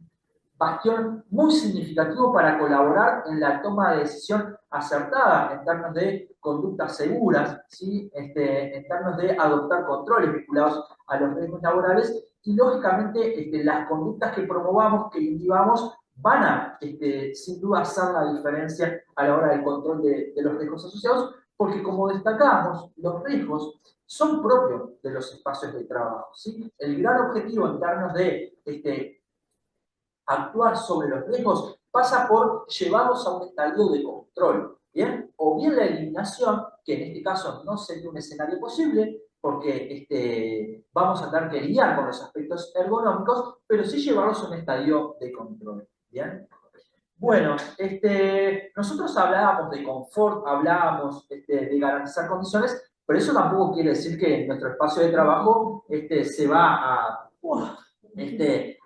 bastión muy significativo para colaborar en la toma de decisión acertada en términos de conductas seguras, ¿sí? En términos de adoptar controles vinculados a los riesgos laborales y, lógicamente, las conductas que promovamos, que inhibamos, van a, sin duda, hacer la diferencia a la hora del control de los riesgos asociados, porque, como destacamos, los riesgos son propios de los espacios de trabajo, ¿sí? El gran objetivo en términos de actuar sobre los riesgos pasa por llevarlos a un estadio de control, ¿bien? O bien la eliminación, que en este caso no sería un escenario posible, porque vamos a tener que lidiar con los aspectos ergonómicos, pero sí llevarlos a un estadio de control, ¿bien? Bueno, nosotros hablábamos de confort, hablábamos de garantizar condiciones, pero eso tampoco quiere decir que nuestro espacio de trabajo se va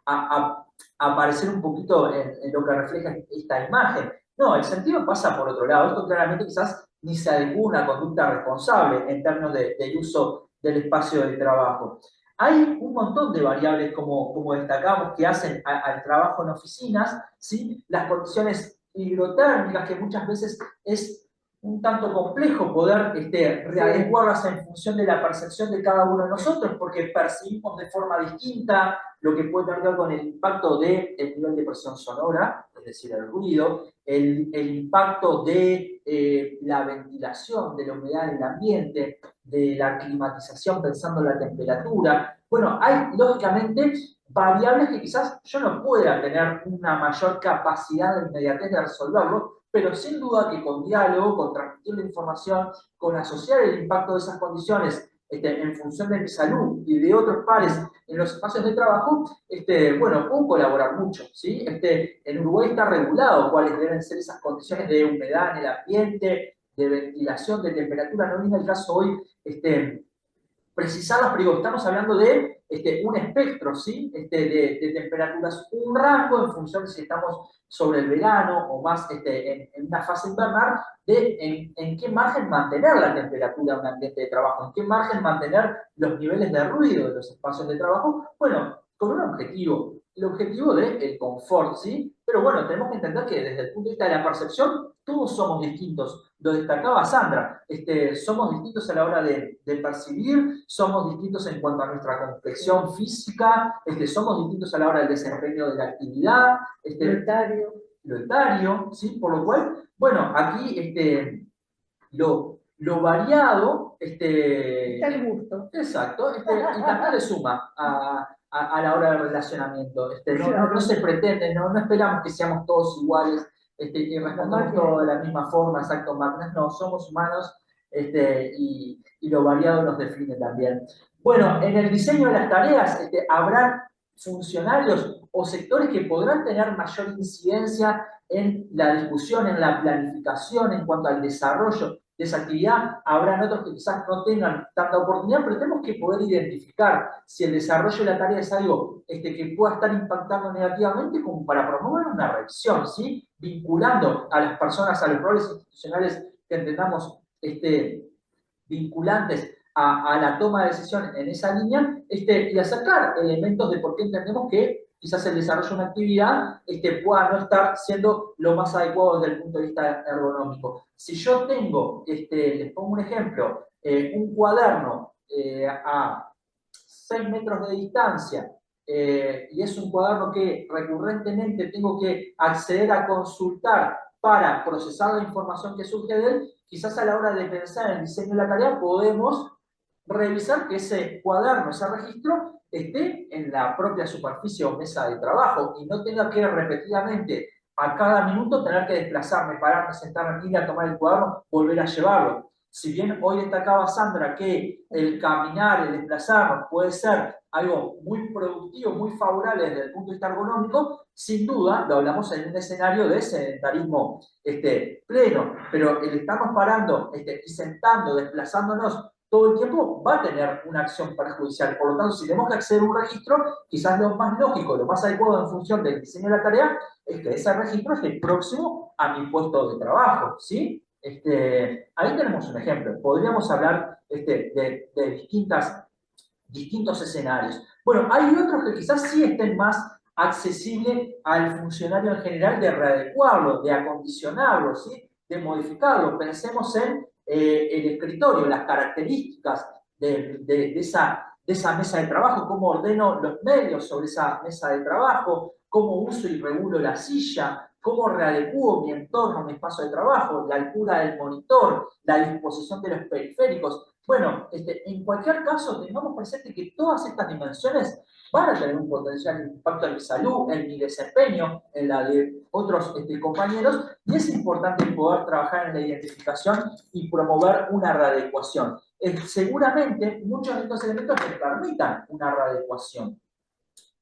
a aparecer un poquito en lo que refleja esta imagen. No, el sentido pasa por otro lado. Esto claramente quizás ni se adecua a una conducta responsable en términos del uso del espacio de trabajo. Hay un montón de variables, como destacamos, que hacen al trabajo en oficinas, ¿sí? Las condiciones hidrotérmicas, que muchas veces es un tanto complejo poder readecuarlas en función de la percepción de cada uno de nosotros, porque percibimos de forma distinta lo que puede tener que ver con el impacto del nivel de presión sonora, es decir, el ruido, el impacto de la ventilación, de la humedad en el ambiente, de la climatización pensando en la temperatura. Bueno, hay lógicamente variables que quizás yo no pueda tener una mayor capacidad de inmediatez de resolverlo, pero sin duda que con diálogo, con transmitir la información, con asociar el impacto de esas condiciones en función de mi salud y de otros pares en los espacios de trabajo, bueno, puedo colaborar mucho, ¿sí? En Uruguay está regulado cuáles deben ser esas condiciones de humedad en el ambiente, de ventilación, de temperatura. No viene el caso hoy precisarlas, pero digo, estamos hablando de un espectro, ¿sí? De temperaturas, un rango en función de si estamos sobre el verano o más en una fase invernal, de en qué margen mantener la temperatura de un ambiente de trabajo, en qué margen mantener los niveles de ruido de los espacios de trabajo, bueno, con un objetivo, el objetivo del confort, ¿sí? Pero bueno, tenemos que entender que desde el punto de vista de la percepción, todos somos distintos. Lo destacaba Sandra, somos distintos a la hora de percibir, somos distintos en cuanto a nuestra complexión física, somos distintos a la hora del desempeño de la actividad, lo etario, ¿sí? Por lo cual, bueno, aquí lo variado, Está el gusto. exacto, y también le suma a la hora del relacionamiento. No se pretende, no esperamos que seamos todos iguales y respondamos todos de la misma forma, exacto, máquinas, no, somos humanos y lo variado nos define también. Bueno, en el diseño de las tareas habrán funcionarios o sectores que podrán tener mayor incidencia en la discusión, en la planificación, en cuanto al desarrollo esa actividad, habrán otros que quizás no tengan tanta oportunidad, pero tenemos que poder identificar si el desarrollo de la tarea es algo que pueda estar impactando negativamente como para promover una revisión, ¿sí? Vinculando a las personas, a los roles institucionales que entendamos vinculantes a la toma de decisión en esa línea, y a sacar elementos de por qué entendemos que quizás el desarrollo de una actividad pueda no estar siendo lo más adecuado desde el punto de vista ergonómico. Si yo tengo, les pongo un ejemplo, un cuaderno a 6 metros de distancia, y es un cuaderno que recurrentemente tengo que acceder a consultar para procesar la información que surge de él, quizás a la hora de pensar en el diseño de la tarea podemos revisar que ese cuaderno, ese registro, esté en la propia superficie o mesa de trabajo y no tenga que repetidamente a cada minuto tener que desplazarme, pararme, sentarme, ir a tomar el cuaderno, volver a llevarlo. Si bien hoy destacaba Sandra que el caminar, el desplazarnos puede ser algo muy productivo, muy favorable desde el punto de vista ergonómico, sin duda lo hablamos en un escenario de sedentarismo pleno, pero el estarnos parando y sentando, desplazándonos todo el tiempo va a tener una acción perjudicial. Por lo tanto, si tenemos que acceder a un registro, quizás lo más lógico, lo más adecuado en función del diseño de la tarea, es que ese registro esté próximo a mi puesto de trabajo, ¿sí? Ahí tenemos un ejemplo. Podríamos hablar de distintos escenarios. Bueno, hay otros que quizás sí estén más accesibles al funcionario en general de readecuarlo, de acondicionarlo, ¿sí? De modificarlo. Pensemos en el escritorio, las características de esa mesa de trabajo, cómo ordeno los medios sobre esa mesa de trabajo, cómo uso y regulo la silla, cómo readecuo mi entorno, mi espacio de trabajo, la altura del monitor, la disposición de los periféricos. Bueno, en cualquier caso, tengamos presente que todas estas dimensiones van a tener un potencial impacto en mi salud, en mi desempeño, en la de otros compañeros, y es importante poder trabajar en la identificación y promover una readecuación. Seguramente muchos de estos elementos te permitan una readecuación.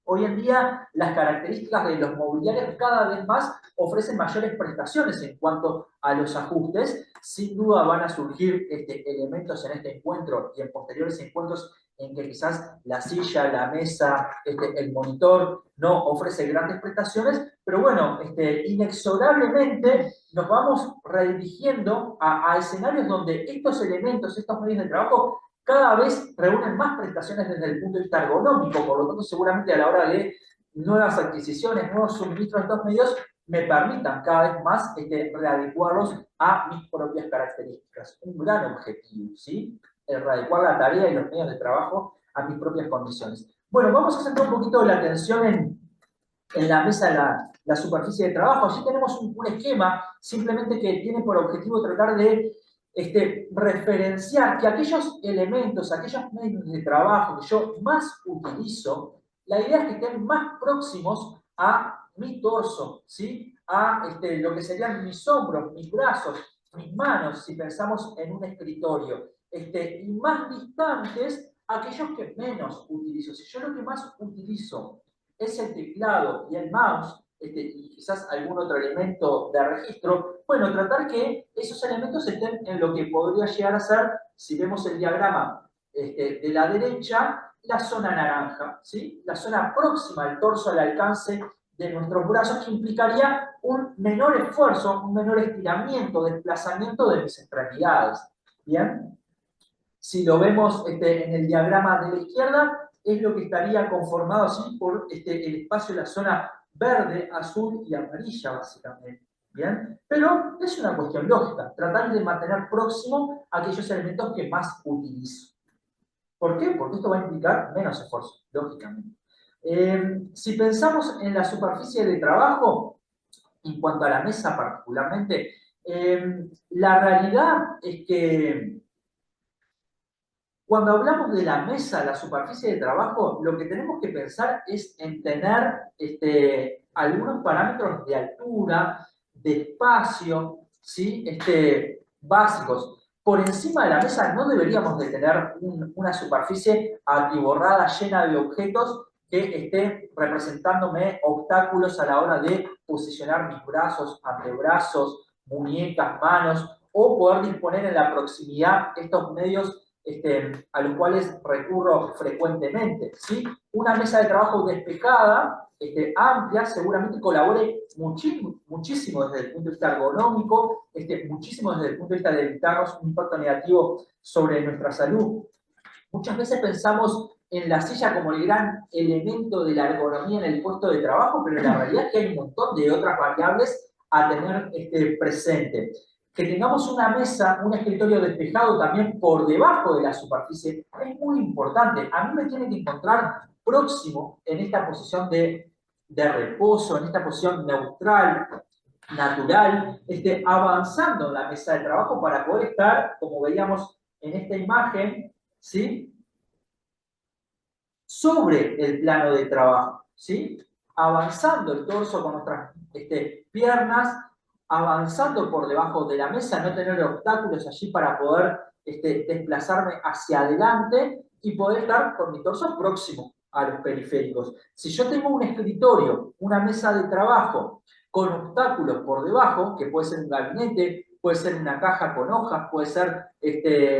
Hoy en día, las características de los mobiliarios cada vez más ofrecen mayores prestaciones en cuanto a los ajustes. Sin duda van a surgir elementos en este encuentro y en posteriores encuentros en que quizás la silla, la mesa, el monitor no ofrece grandes prestaciones, pero bueno, inexorablemente nos vamos redirigiendo a escenarios donde estos elementos, estos medios de trabajo, cada vez reúnen más prestaciones desde el punto de vista ergonómico, por lo tanto seguramente a la hora de nuevas adquisiciones, nuevos suministros de estos medios, me permitan cada vez más readecuarlos a mis propias características. Un gran objetivo, ¿sí? El readecuar la tarea y los medios de trabajo a mis propias condiciones. Bueno, vamos a centrar un poquito la atención en la mesa, la superficie de trabajo. Allí tenemos un esquema simplemente que tiene por objetivo tratar de referenciar que aquellos elementos, aquellos medios de trabajo que yo más utilizo, la idea es que estén más próximos a mi torso, ¿sí? A lo que serían mis hombros, mis brazos, mis manos, si pensamos en un escritorio, y más distantes a aquellos que menos utilizo. Si yo lo que más utilizo es el teclado y el mouse, y quizás algún otro elemento de registro, bueno, tratar que esos elementos estén en lo que podría llegar a ser, si vemos el diagrama de la derecha, la zona naranja, ¿sí? La zona próxima al torso, al alcance de nuestros brazos, que implicaría un menor esfuerzo, un menor estiramiento, desplazamiento de mis extremidades. ¿Bien? Si lo vemos en el diagrama de la izquierda, es lo que estaría conformado así por el espacio de la zona verde, azul y amarilla, básicamente. ¿Bien? Pero es una cuestión lógica, tratar de mantener próximo aquellos elementos que más utilizo. ¿Por qué? Porque esto va a implicar menos esfuerzo, lógicamente. Si pensamos en la superficie de trabajo, en cuanto a la mesa particularmente, la realidad es que cuando hablamos de la mesa, la superficie de trabajo, lo que tenemos que pensar es en tener algunos parámetros de altura, de espacio, ¿sí? Básicos. Por encima de la mesa no deberíamos de tener una superficie atiborrada, llena de objetos que esté representándome obstáculos a la hora de posicionar mis brazos, antebrazos, muñecas, manos, o poder disponer en la proximidad estos medios a los cuales recurro frecuentemente, ¿sí? Una mesa de trabajo despejada, amplia, seguramente colabore muchísimo desde el punto de vista ergonómico, muchísimo desde el punto de vista de evitarnos un impacto negativo sobre nuestra salud. Muchas veces pensamos en la silla como el gran elemento de la ergonomía en el puesto de trabajo, pero la realidad es que hay un montón de otras variables a tener presente. Que tengamos una mesa, un escritorio despejado también por debajo de la superficie es muy importante. A mí me tiene que encontrar próximo en esta posición de reposo, en esta posición neutral, natural, avanzando en la mesa de trabajo para poder estar, como veíamos en esta imagen, ¿sí? Sobre el plano de trabajo, ¿sí? Avanzando el torso con nuestras piernas, avanzando por debajo de la mesa, no tener obstáculos allí para poder desplazarme hacia adelante y poder estar con mi torso próximo a los periféricos. Si yo tengo un escritorio, una mesa de trabajo con obstáculos por debajo, que puede ser un gabinete, puede ser una caja con hojas, puede ser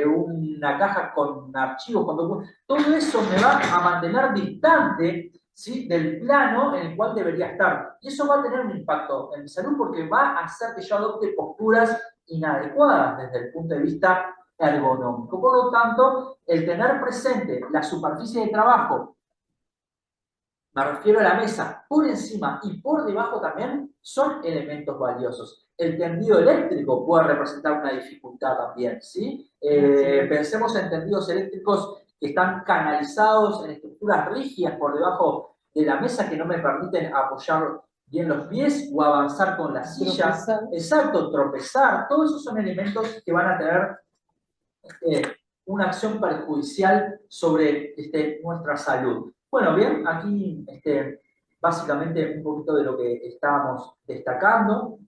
una caja con archivos, todo eso me va a mantener distante, ¿sí?, del plano en el cual debería estar. Y eso va a tener un impacto en mi salud porque va a hacer que yo adopte posturas inadecuadas desde el punto de vista ergonómico. Por lo tanto, el tener presente la superficie de trabajo, me refiero a la mesa, por encima y por debajo también, son elementos valiosos. El tendido eléctrico puede representar una dificultad también, ¿sí? Pensemos en tendidos eléctricos que están canalizados en estructuras rígidas por debajo de la mesa que no me permiten apoyar bien los pies o avanzar con la silla. Tropezar. Exacto, tropezar. Todos esos son elementos que van a tener una acción perjudicial sobre nuestra salud. Bueno, bien, aquí básicamente un poquito de lo que estábamos destacando.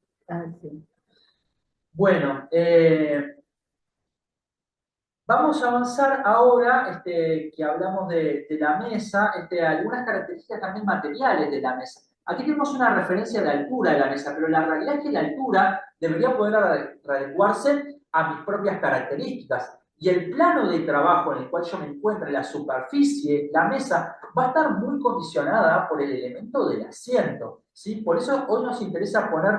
Sí. Bueno, vamos a avanzar ahora, que hablamos de la mesa, algunas características también materiales de la mesa. Aquí tenemos una referencia a la altura de la mesa, pero la realidad es que la altura debería poder adecuarse a mis propias características. Y el plano de trabajo en el cual yo me encuentro, la superficie, la mesa, va a estar muy condicionada por el elemento del asiento, ¿sí? Por eso hoy nos interesa poner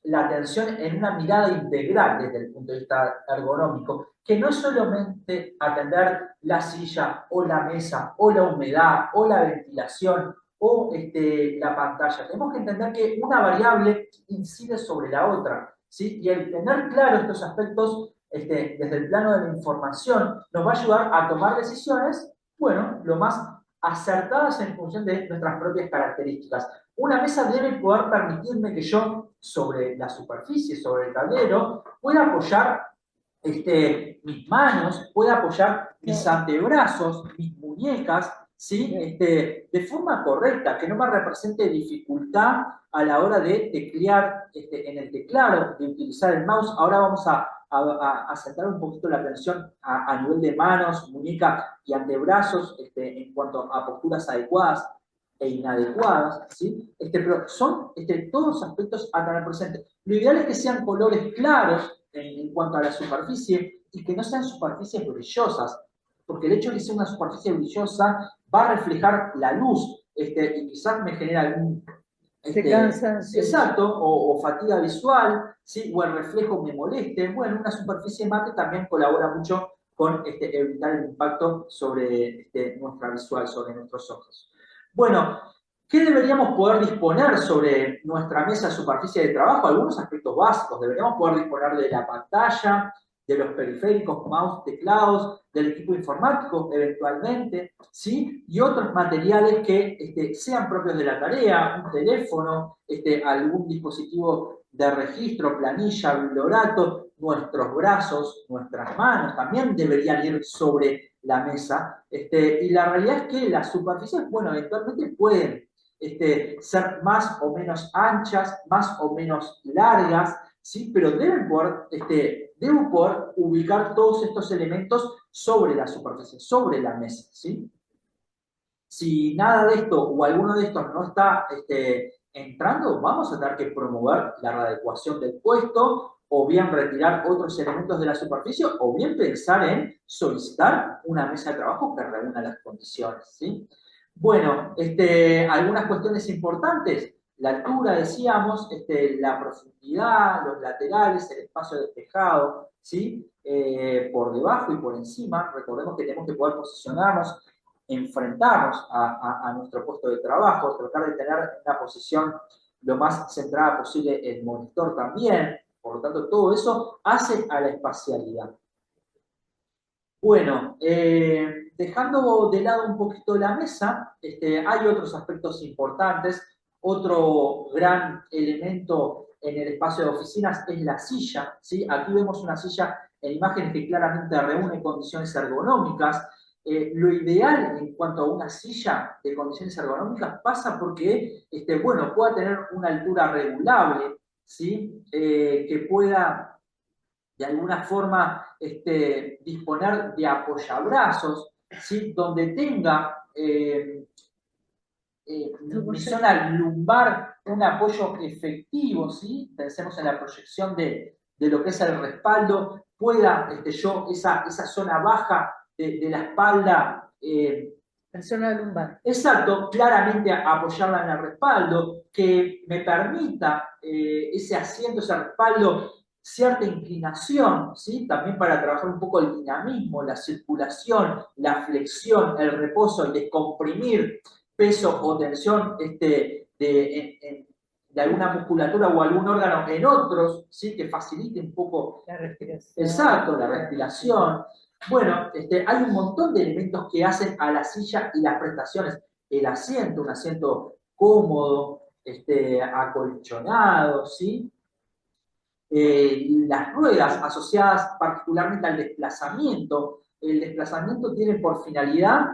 la atención en una mirada integral desde el punto de vista ergonómico, que no es solamente atender la silla o la mesa o la humedad o la ventilación o la pantalla. Tenemos que entender que una variable incide sobre la otra, ¿sí? Y el tener claro estos aspectos desde el plano de la información nos va a ayudar a tomar decisiones, bueno, lo más acertadas en función de nuestras propias características. Una mesa debe poder permitirme que yo, sobre la superficie, sobre el tablero, pueda apoyar mis manos, pueda apoyar mis antebrazos, mis muñecas, ¿sí? De forma correcta, que no me represente dificultad a la hora de teclear en el teclado, de utilizar el mouse. Ahora vamos a centrar un poquito la atención a nivel de manos, muñeca y antebrazos en cuanto a posturas adecuadas e inadecuadas, ¿sí? Pero son todos aspectos a tener presente. Lo ideal es que sean colores claros en cuanto a la superficie y que no sean superficies brillosas, porque el hecho de que sea una superficie brillosa va a reflejar la luz y quizás me genera algún se cansa. Exacto, o fatiga visual, ¿sí? O el reflejo me moleste. Bueno, una superficie mate también colabora mucho con evitar el impacto sobre nuestra visual, sobre nuestros ojos. Bueno, ¿qué deberíamos poder disponer sobre nuestra mesa de superficie de trabajo? Algunos aspectos básicos. Deberíamos poder disponer de la pantalla, de los periféricos, mouse, teclados, del equipo informático eventualmente, ¿sí? Y otros materiales que sean propios de la tarea, un teléfono, algún dispositivo de registro, planilla, bibliorato, nuestros brazos, nuestras manos también deberían ir sobre la mesa. Y la realidad es que las superficies, bueno, eventualmente pueden ser más o menos anchas, más o menos largas, ¿sí? Pero debo poder ubicar todos estos elementos sobre la superficie, sobre la mesa, ¿sí? Si nada de esto o alguno de estos no está entrando, vamos a tener que promover la readecuación del puesto o bien retirar otros elementos de la superficie, o bien pensar en solicitar una mesa de trabajo que reúna las condiciones, ¿sí? Bueno, algunas cuestiones importantes. La altura, decíamos, la profundidad, los laterales, el espacio despejado, ¿sí? Por debajo y por encima. Recordemos que tenemos que poder posicionarnos, enfrentarnos a nuestro puesto de trabajo, tratar de tener una posición lo más centrada posible el monitor también. Por lo tanto, todo eso hace a la espacialidad. Bueno, dejando de lado un poquito la mesa, hay otros aspectos importantes. Otro gran elemento en el espacio de oficinas es la silla, ¿sí? Aquí vemos una silla en imágenes que claramente reúne condiciones ergonómicas. Lo ideal en cuanto a una silla de condiciones ergonómicas pasa porque, bueno, pueda tener una altura regulable, ¿sí? Que pueda de alguna forma disponer de apoyabrazos, ¿sí? Donde tenga mi zona lumbar un apoyo efectivo, ¿sí? Pensemos en la proyección de lo que es el respaldo, pueda yo esa zona baja de la espalda, la zona lumbar. Exacto, claramente apoyarla en el respaldo, que me permita ese asiento, ese respaldo, cierta inclinación, ¿sí? También para trabajar un poco el dinamismo, la circulación, la flexión, el reposo, el descomprimir peso o tensión de alguna musculatura o algún órgano en otros, ¿sí? Que facilite un poco la respiración. Exacto, la respiración. Bueno, hay un montón de elementos que hacen a la silla y las prestaciones. El asiento, un asiento cómodo, acolchonado, ¿sí? Las ruedas asociadas particularmente al desplazamiento. El desplazamiento tiene por finalidad,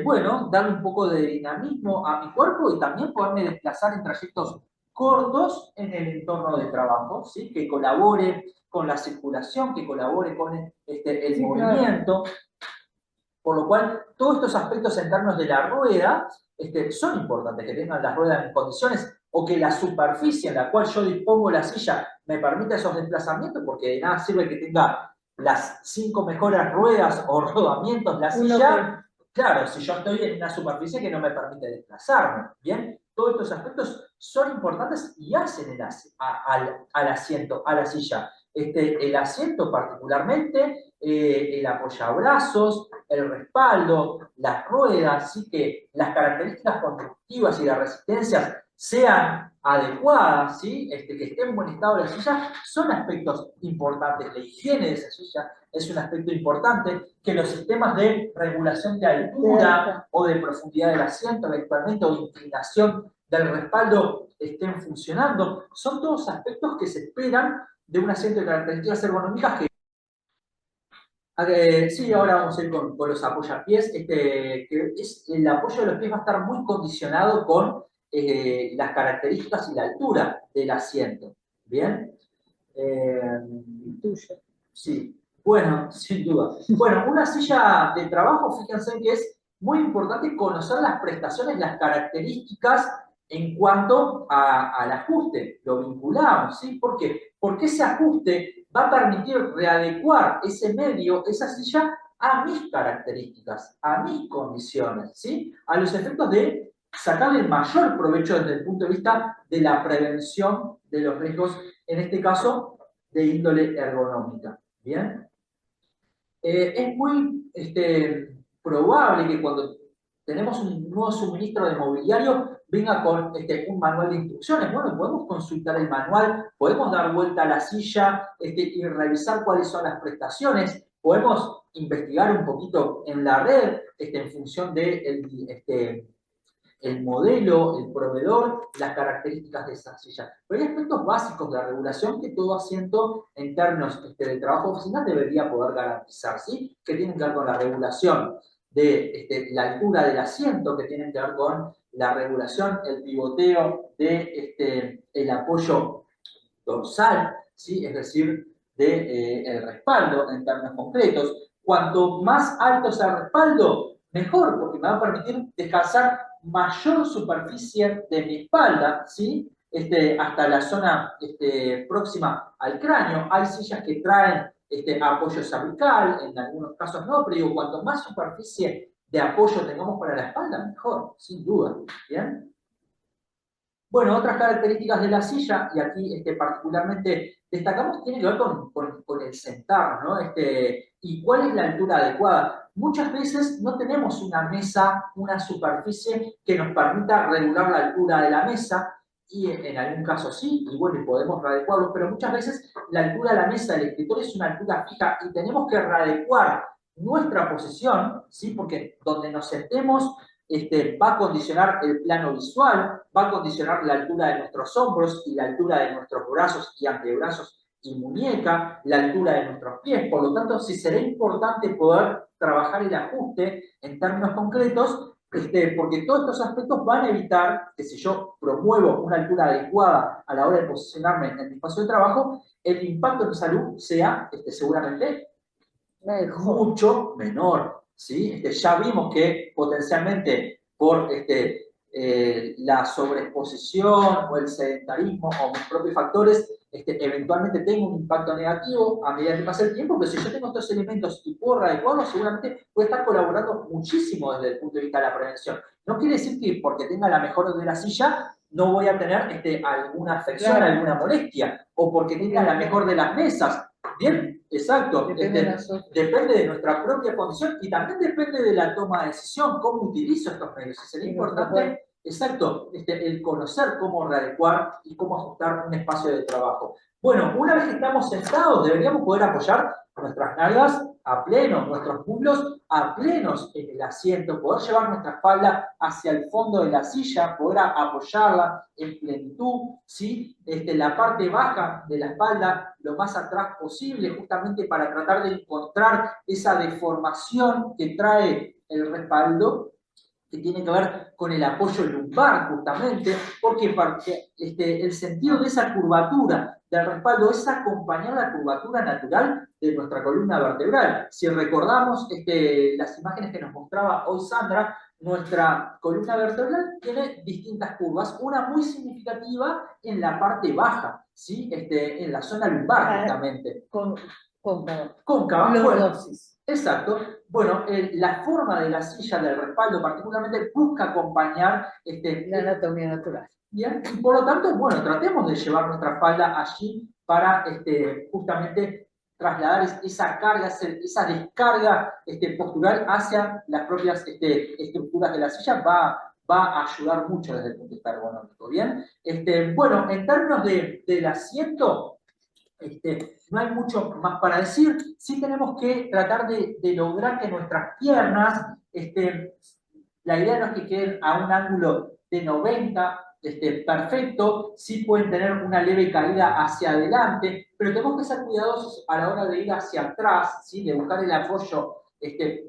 bueno, darle un poco de dinamismo a mi cuerpo y también poderme desplazar en trayectos cortos en el entorno de trabajo, ¿sí? Que colabore con la circulación, que colabore con el movimiento. Claro. Por lo cual, todos estos aspectos en términos de la rueda son importantes, que tengan las ruedas en condiciones o que la superficie en la cual yo dispongo la silla me permita esos desplazamientos, porque de nada sirve que tenga las 5 mejores ruedas o rodamientos la silla, claro, si yo estoy en una superficie que no me permite desplazarme, ¿bien? Todos estos aspectos son importantes y hacen al asiento, a la silla. El asiento particularmente, el apoyabrazos, el respaldo, las ruedas, así que las características constructivas y de resistencia sean adecuadas, ¿sí? Que esté en buen estado la silla, son aspectos importantes. La higiene de esa silla es un aspecto importante, que los sistemas de regulación de altura o de profundidad del asiento, eventualmente, o de inclinación del respaldo estén funcionando, son todos aspectos que se esperan de un asiento de características ergonómicas que sí, ahora vamos a ir con los apoyapiés. El apoyo de los pies va a estar muy condicionado con las características y la altura del asiento. ¿Bien? Sí, bueno, sin duda. Bueno, una silla de trabajo, fíjense que es muy importante conocer las prestaciones, las características en cuanto al ajuste. Lo vinculamos, ¿sí? ¿Por qué? Porque ese ajuste va a permitir readecuar ese medio, esa silla, a mis características, a mis condiciones, ¿sí? A los efectos de sacarle el mayor provecho desde el punto de vista de la prevención de los riesgos, en este caso, de índole ergonómica. ¿Bien? Es muy probable que cuando tenemos un nuevo suministro de mobiliario venga con un manual de instrucciones. Bueno, podemos consultar el manual, podemos dar vuelta a la silla y revisar cuáles son las prestaciones, podemos investigar un poquito en la red en función de el modelo, el proveedor, las características de esa silla. Pero hay aspectos básicos de la regulación que todo asiento en términos de trabajo oficinal debería poder garantizar, ¿sí? Que tienen que ver con la regulación de la altura del asiento, que tienen que ver con la regulación, el pivoteo el apoyo dorsal, ¿sí? Es decir, el respaldo en términos concretos. Cuanto más alto sea el respaldo, mejor, porque me va a permitir descansar mayor superficie de mi espalda, ¿sí? hasta la zona próxima al cráneo. Hay sillas que traen apoyo cervical, en algunos casos no, pero digo, cuanto más superficie de apoyo tengamos para la espalda, mejor, sin duda. ¿Bien? Bueno, otras características de la silla, y aquí particularmente destacamos, tiene que ver con el sentar, ¿no? Y cuál es la altura adecuada. Muchas veces no tenemos una mesa, una superficie que nos permita regular la altura de la mesa, y en algún caso sí, y bueno, y podemos readecuarlo, pero muchas veces la altura de la mesa del escritorio es una altura fija y tenemos que readecuar nuestra posición, ¿sí? Porque donde nos sentemos va a condicionar el plano visual, va a condicionar la altura de nuestros hombros y la altura de nuestros brazos y antebrazos y muñeca, la altura de nuestros pies. Por lo tanto, sí será importante poder trabajar el ajuste en términos concretos, porque todos estos aspectos van a evitar que si yo promuevo una altura adecuada a la hora de posicionarme en mi espacio de trabajo, el impacto en mi salud sea seguramente mucho menor. ¿Sí? Ya vimos que potencialmente por la sobreexposición o el sedentarismo o mis propios factores, eventualmente tengo un impacto negativo a medida que pasa el tiempo, pero si yo tengo estos elementos y puedo adecuarlos, seguramente voy a estar colaborando muchísimo desde el punto de vista de la prevención. No quiere decir que porque tenga la mejor de la silla no voy a tener alguna afección, Claro. alguna molestia, o porque tenga la mejor de las mesas. Bien, exacto. Depende de nuestra propia condición y también depende de la toma de decisión, cómo utilizo estos medios. Y sería importante, exacto, el conocer cómo readecuar y cómo ajustar un espacio de trabajo. Bueno, una vez que estamos sentados, deberíamos poder apoyar nuestras nalgas a pleno, nuestros muslos a plenos en el asiento, poder llevar nuestra espalda hacia el fondo de la silla, poder apoyarla en plenitud, ¿sí? La parte baja de la espalda lo más atrás posible, justamente para tratar de encontrar esa deformación que trae el respaldo, que tiene que ver con el apoyo lumbar justamente, porque el sentido de esa curvatura del respaldo es acompañar la curvatura natural de nuestra columna vertebral. Si recordamos las imágenes que nos mostraba hoy Sandra, nuestra columna vertebral tiene distintas curvas, una muy significativa en la parte baja, ¿sí? En la zona lumbar justamente. Cóncava. Lordosis. Exacto. Bueno, la forma de la silla del respaldo particularmente busca acompañar la anatomía natural. Bien, y por lo tanto, bueno, tratemos de llevar nuestra espalda allí para justamente trasladar esa carga, esa descarga postural hacia las propias estructuras de la silla, va a ayudar mucho desde el punto de vista ergonómico. Bien, bueno, en términos del asiento, no hay mucho más para decir. Sí tenemos que tratar de lograr que nuestras piernas, la idea no es que queden a un ángulo de 90, perfecto, sí pueden tener una leve caída hacia adelante, pero tenemos que ser cuidadosos a la hora de ir hacia atrás, ¿sí? De buscar el apoyo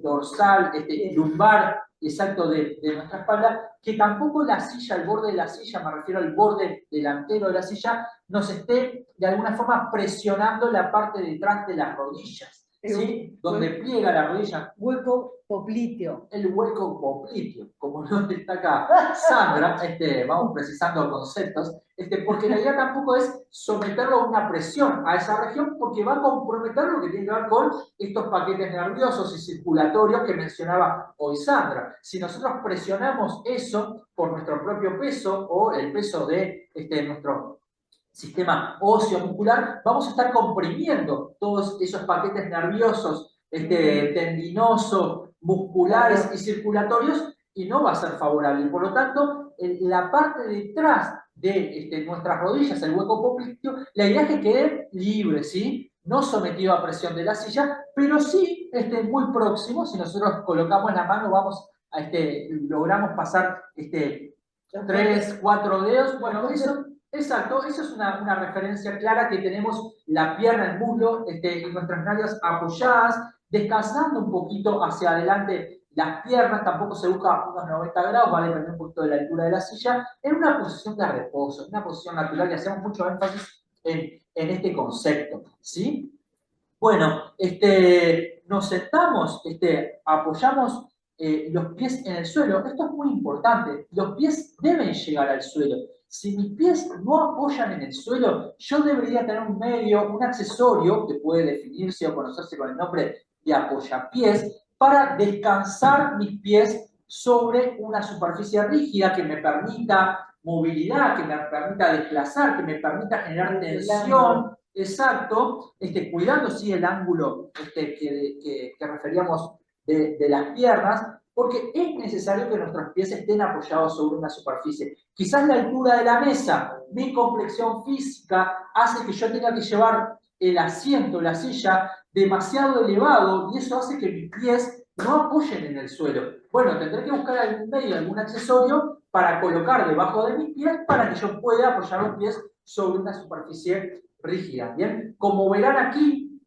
dorsal, lumbar, exacto, de nuestra espalda, que tampoco la silla, el borde de la silla, me refiero al borde delantero de la silla, nos esté de alguna forma presionando la parte de detrás de las rodillas, ¿sí? Donde pliega la rodilla. Hueco popliteo. El hueco popliteo, como nos destaca Sandra, vamos precisando conceptos, porque la idea tampoco es someterlo a una presión a esa región, porque va a comprometer lo que tiene que ver con estos paquetes nerviosos y circulatorios que mencionaba hoy Sandra. Si nosotros presionamos eso por nuestro propio peso o el peso de nuestro sistema óseo muscular, vamos a estar comprimiendo todos esos paquetes nerviosos, tendinosos, musculares y circulatorios, y no va a ser favorable. Por lo tanto, la parte de detrás de nuestras rodillas, el hueco popliteo, la idea es que quede libre, ¿sí? No sometido a presión de la silla, pero sí muy próximo. Si nosotros colocamos la mano, logramos pasar 3, 4 dedos. Bueno, eso. Exacto, eso es una referencia clara, que tenemos la pierna, el muslo y nuestras nalgas apoyadas, descansando un poquito hacia adelante las piernas, tampoco se busca unos 90 grados, va a depender un poquito de la altura de la silla, en una posición de reposo, en una posición natural, y hacemos mucho énfasis en este concepto, ¿sí? Bueno, nos sentamos, apoyamos los pies en el suelo. Esto es muy importante. Los pies deben llegar al suelo. si mis pies no apoyan en el suelo, yo debería tener un medio, un accesorio que puede definirse o conocerse con el nombre de apoyapiés para descansar mis pies sobre una superficie rígida que me permita movilidad, que me permita desplazar, que me permita generar tensión. Exacto, cuidando sí el ángulo que referíamos de las piernas, porque es necesario que nuestros pies estén apoyados sobre una superficie. Quizás la altura de la mesa, mi complexión física, hace que yo tenga que llevar el asiento, la silla, demasiado elevado, y eso hace que mis pies no apoyen en el suelo. Bueno, tendré que buscar algún medio, algún accesorio para colocar debajo de mis pies para que yo pueda apoyar los pies sobre una superficie rígida. Bien, como verán aquí,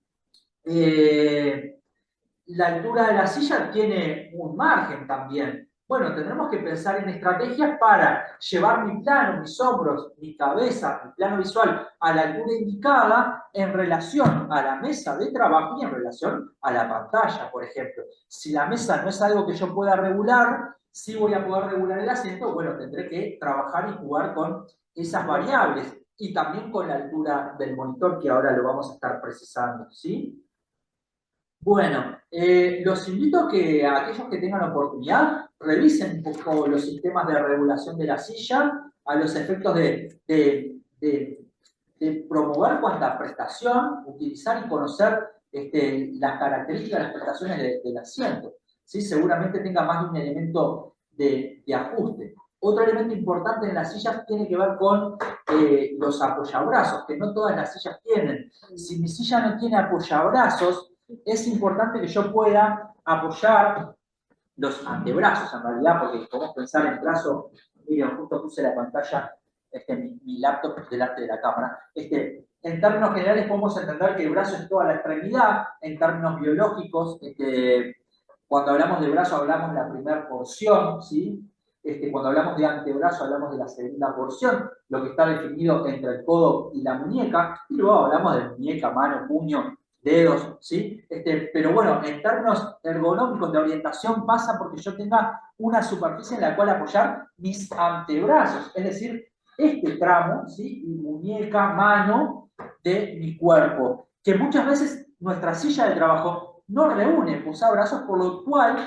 la altura de la silla tiene un margen también. Bueno, tendremos que pensar en estrategias para llevar mi plano, mis hombros, mi cabeza, mi plano visual a la altura indicada en relación a la mesa de trabajo y en relación a la pantalla, por ejemplo. Si la mesa no es algo que yo pueda regular, sí voy a poder regular el asiento, bueno, tendré que trabajar y jugar con esas variables y también con la altura del monitor, que ahora lo vamos a estar precisando, ¿sí? Bueno, los invito a que a aquellos que tengan oportunidad revisen un poco los sistemas de regulación de la silla a los efectos de promover cuanta prestación, utilizar y conocer las características de las prestaciones del asiento. ¿Sí? Seguramente tenga más de un elemento de ajuste. Otro elemento importante en las sillas tiene que ver con los apoyabrazos, que no todas las sillas tienen. Si mi silla no tiene apoyabrazos, es importante que yo pueda apoyar los antebrazos, en realidad, porque podemos pensar en brazo. Miren, justo puse la pantalla, mi laptop delante de la cámara. En términos generales podemos entender que el brazo es toda la extremidad. En términos biológicos, cuando hablamos de brazo hablamos de la primera porción, ¿sí? Cuando hablamos de antebrazo hablamos de la segunda porción, lo que está definido entre el codo y la muñeca, y luego hablamos de muñeca, mano, puño, dedos, ¿sí? Pero bueno, en términos ergonómicos de orientación pasa porque yo tenga una superficie en la cual apoyar mis antebrazos, es decir, este tramo, ¿sí? Muñeca, mano de mi cuerpo, que muchas veces nuestra silla de trabajo no reúne posabrazos, por lo cual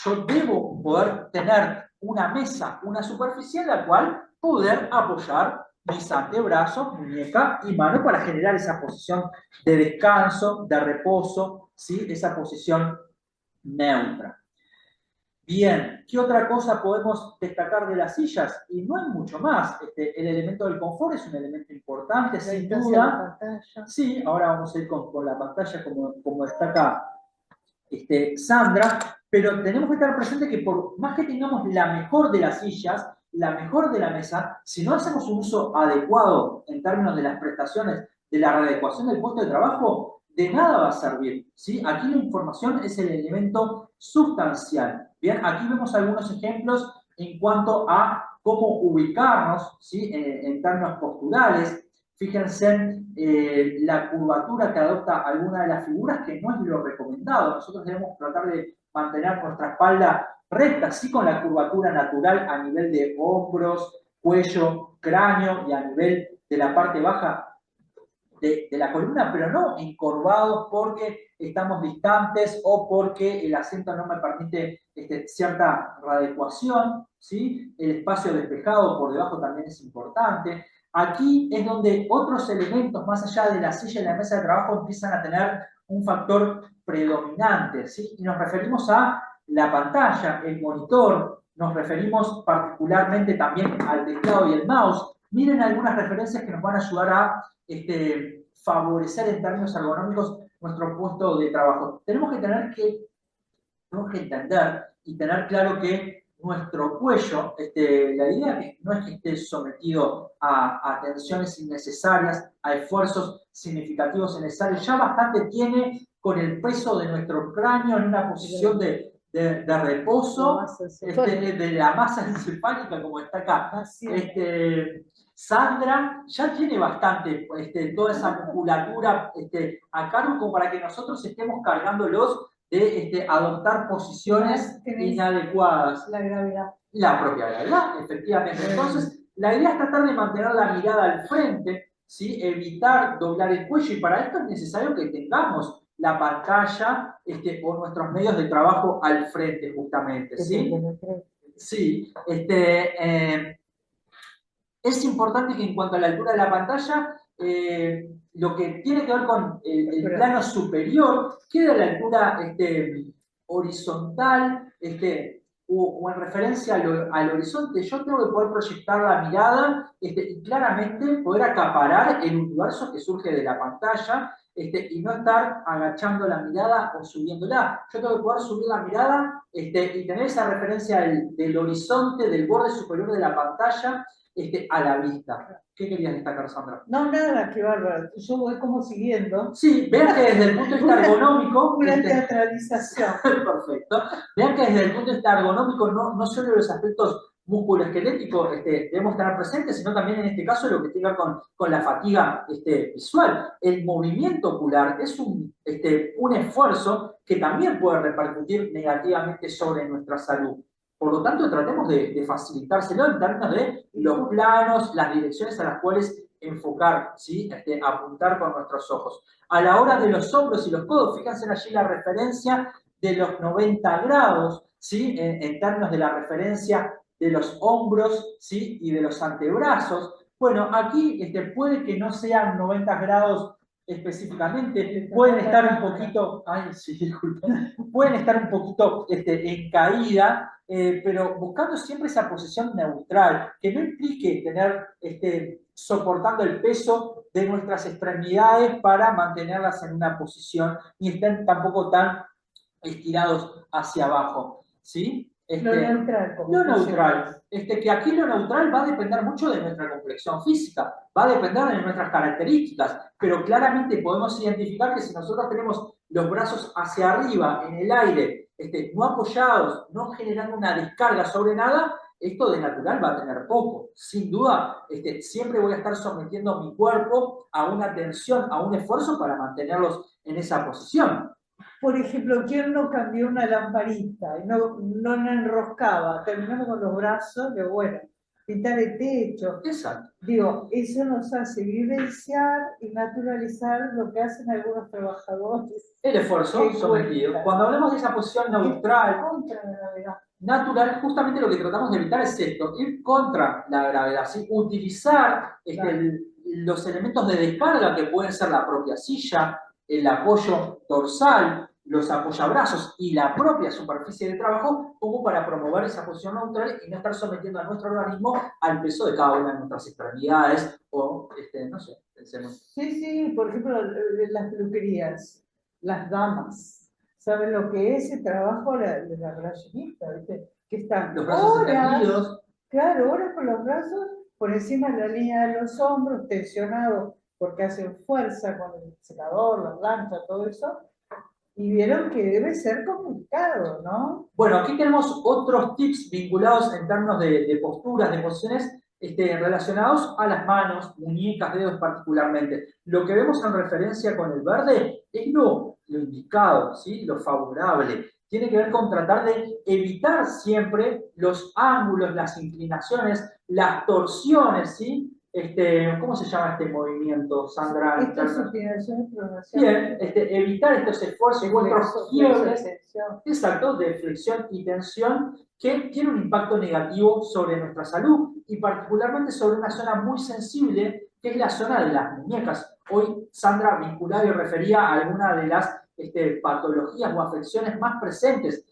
yo debo poder tener una mesa, una superficie en la cual poder apoyar mis antebrazos, muñeca y mano para generar esa posición de descanso, de reposo, ¿sí? Esa posición neutra. Bien, ¿qué otra cosa podemos destacar de las sillas? Y no hay mucho más. El elemento del confort es un elemento importante, sin duda. Sí, ahora vamos a ir con la pantalla como destaca Sandra, pero tenemos que estar presentes que por más que tengamos la mejor de las sillas, la mejor de la mesa, si no hacemos un uso adecuado en términos de las prestaciones, de la readecuación del puesto de trabajo, de nada va a servir, ¿sí? Aquí la información es el elemento sustancial. Bien, aquí vemos algunos ejemplos en cuanto a cómo ubicarnos, ¿sí? En términos posturales. Fíjense la curvatura que adopta alguna de las figuras, que no es lo recomendado. Nosotros debemos tratar de mantener nuestra espalda recta, sí, con la curvatura natural a nivel de hombros, cuello, cráneo y a nivel de la parte baja de la columna, pero no encorvados porque estamos distantes o porque el asiento no me permite cierta readecuación, ¿sí? El espacio despejado por debajo también es importante. Aquí es donde otros elementos más allá de la silla y la mesa de trabajo empiezan a tener un factor predominante, ¿sí? Y nos referimos a la pantalla, el monitor, nos referimos particularmente también al teclado y el mouse. Miren algunas referencias que nos van a ayudar a favorecer en términos ergonómicos nuestro puesto de trabajo. Tenemos que entender y tener claro que nuestro cuello, la idea no es que esté sometido a tensiones innecesarias, a esfuerzos significativos innecesarios. Ya bastante tiene con el peso de nuestro cráneo en una posición de reposo, de la masa encefálica, como está acá. Sandra ya tiene bastante toda esa musculatura a cargo como para que nosotros estemos cargándolos de adoptar posiciones inadecuadas. La gravedad. La propia gravedad, efectivamente. Entonces, La idea es tratar de mantener la mirada al frente, ¿sí? Evitar doblar el cuello, y para esto es necesario que tengamos la pantalla o nuestros medios de trabajo al frente, justamente, ¿sí? Sí, es importante que en cuanto a la altura de la pantalla, lo que tiene que ver con el plano superior quede a la altura horizontal o en referencia al horizonte. Yo tengo que poder proyectar la mirada y claramente poder acaparar el universo que surge de la pantalla y no estar agachando la mirada o subiéndola. Yo tengo que poder subir la mirada y tener esa referencia del horizonte, del borde superior de la pantalla, a la vista. ¿Qué querías destacar, Sandra? No, nada, qué bárbaro. Yo voy como siguiendo. Sí, vean que desde el punto de vista ergonómico... Una teatralización. Perfecto. Vean que desde el punto de vista ergonómico no solo los aspectos musculoesqueléticos debemos tener presentes, sino también en este caso lo que tiene que ver con la fatiga visual. El movimiento ocular es un esfuerzo que también puede repercutir negativamente sobre nuestra salud. Por lo tanto, tratemos de facilitárselo en términos de los planos, las direcciones a las cuales enfocar, ¿sí? Apuntar con nuestros ojos. A la hora de los hombros y los codos, fíjense allí la referencia de los 90 grados, ¿sí? En términos de la referencia de los hombros, ¿sí? Y de los antebrazos. Bueno, aquí puede que no sean 90 grados específicamente, pueden estar un poquito, ay, sí, disculpen, pueden estar un poquito en caída, pero buscando siempre esa posición neutral, que no implique tener, soportando el peso de nuestras extremidades para mantenerlas en una posición, ni estén tampoco tan estirados hacia abajo, ¿sí? Lo neutral. Lo neutral. Que aquí lo neutral va a depender mucho de nuestra complexión física, va a depender de nuestras características, pero claramente podemos identificar que si nosotros tenemos los brazos hacia arriba, en el aire, no apoyados, no generando una descarga sobre nada, esto de natural va a tener poco. Sin duda, siempre voy a estar sometiendo mi cuerpo a una tensión, a un esfuerzo para mantenerlos en esa posición. Por ejemplo, ¿quién no cambió una lamparita y no la enroscaba? Terminamos con los brazos, de bueno, pintar el techo. Exacto. Digo, eso nos hace vivenciar y naturalizar lo que hacen algunos trabajadores. El esfuerzo sometido. Cuando hablamos de esa posición neutral, contra la gravedad. Natural, justamente lo que tratamos de evitar es esto, ir contra la gravedad, ¿sí? Utilizar los elementos de descarga que pueden ser la propia silla, el apoyo dorsal, los apoyabrazos y la propia superficie de trabajo como para promover esa posición neutral y no estar sometiendo a nuestro organismo al peso de cada una de nuestras extremidades o, no sé, pensemos. Sí, por ejemplo, las peluquerías, las damas. ¿Saben lo que es el trabajo de la rayonista? ¿Viste? Que están los brazos extendidos. Claro, horas con los brazos por encima de la línea de los hombros, tensionados porque hacen fuerza con el secador, la plancha, todo eso. Y vieron que debe ser complicado, ¿no? Bueno, aquí tenemos otros tips vinculados en términos de posturas, de posiciones, relacionados a las manos, muñecas, dedos particularmente. Lo que vemos en referencia con el verde es lo indicado, ¿sí? Lo favorable. Tiene que ver con tratar de evitar siempre los ángulos, las inclinaciones, las torsiones, ¿sí? ¿Cómo se llama este movimiento, Sandra? Estas inclinaciones, pronaciones. Bien, evitar estos esfuerzos u otros quiebres, exacto, de flexión y tensión que tiene un impacto negativo sobre nuestra salud y particularmente sobre una zona muy sensible que es la zona de las muñecas. Hoy Sandra vinculaba y refería a alguna de las patologías o afecciones más presentes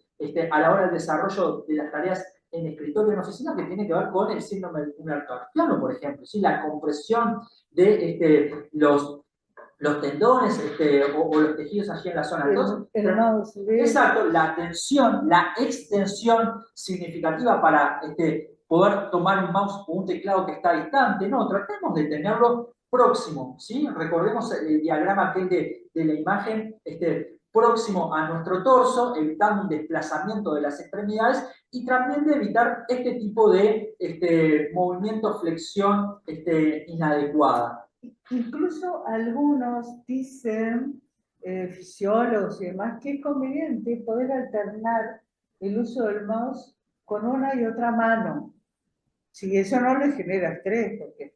a la hora del desarrollo de las tareas en escritorio en oficina, que tiene que ver con el síndrome del túnel carpiano, por ejemplo, ¿sí? La compresión de los tendones o los tejidos allí en la zona. Entonces, exacto, la tensión, la extensión significativa para poder tomar un mouse o un teclado que está distante. No, tratemos de tenerlo próximo, ¿sí? Recordemos el diagrama aquel de la imagen, próximo a nuestro torso, evitando un desplazamiento de las extremidades y también de evitar este tipo de movimiento, flexión inadecuada. Incluso algunos dicen, fisiólogos y demás, que es conveniente poder alternar el uso del mouse con una y otra mano. Si eso no le genera estrés, porque,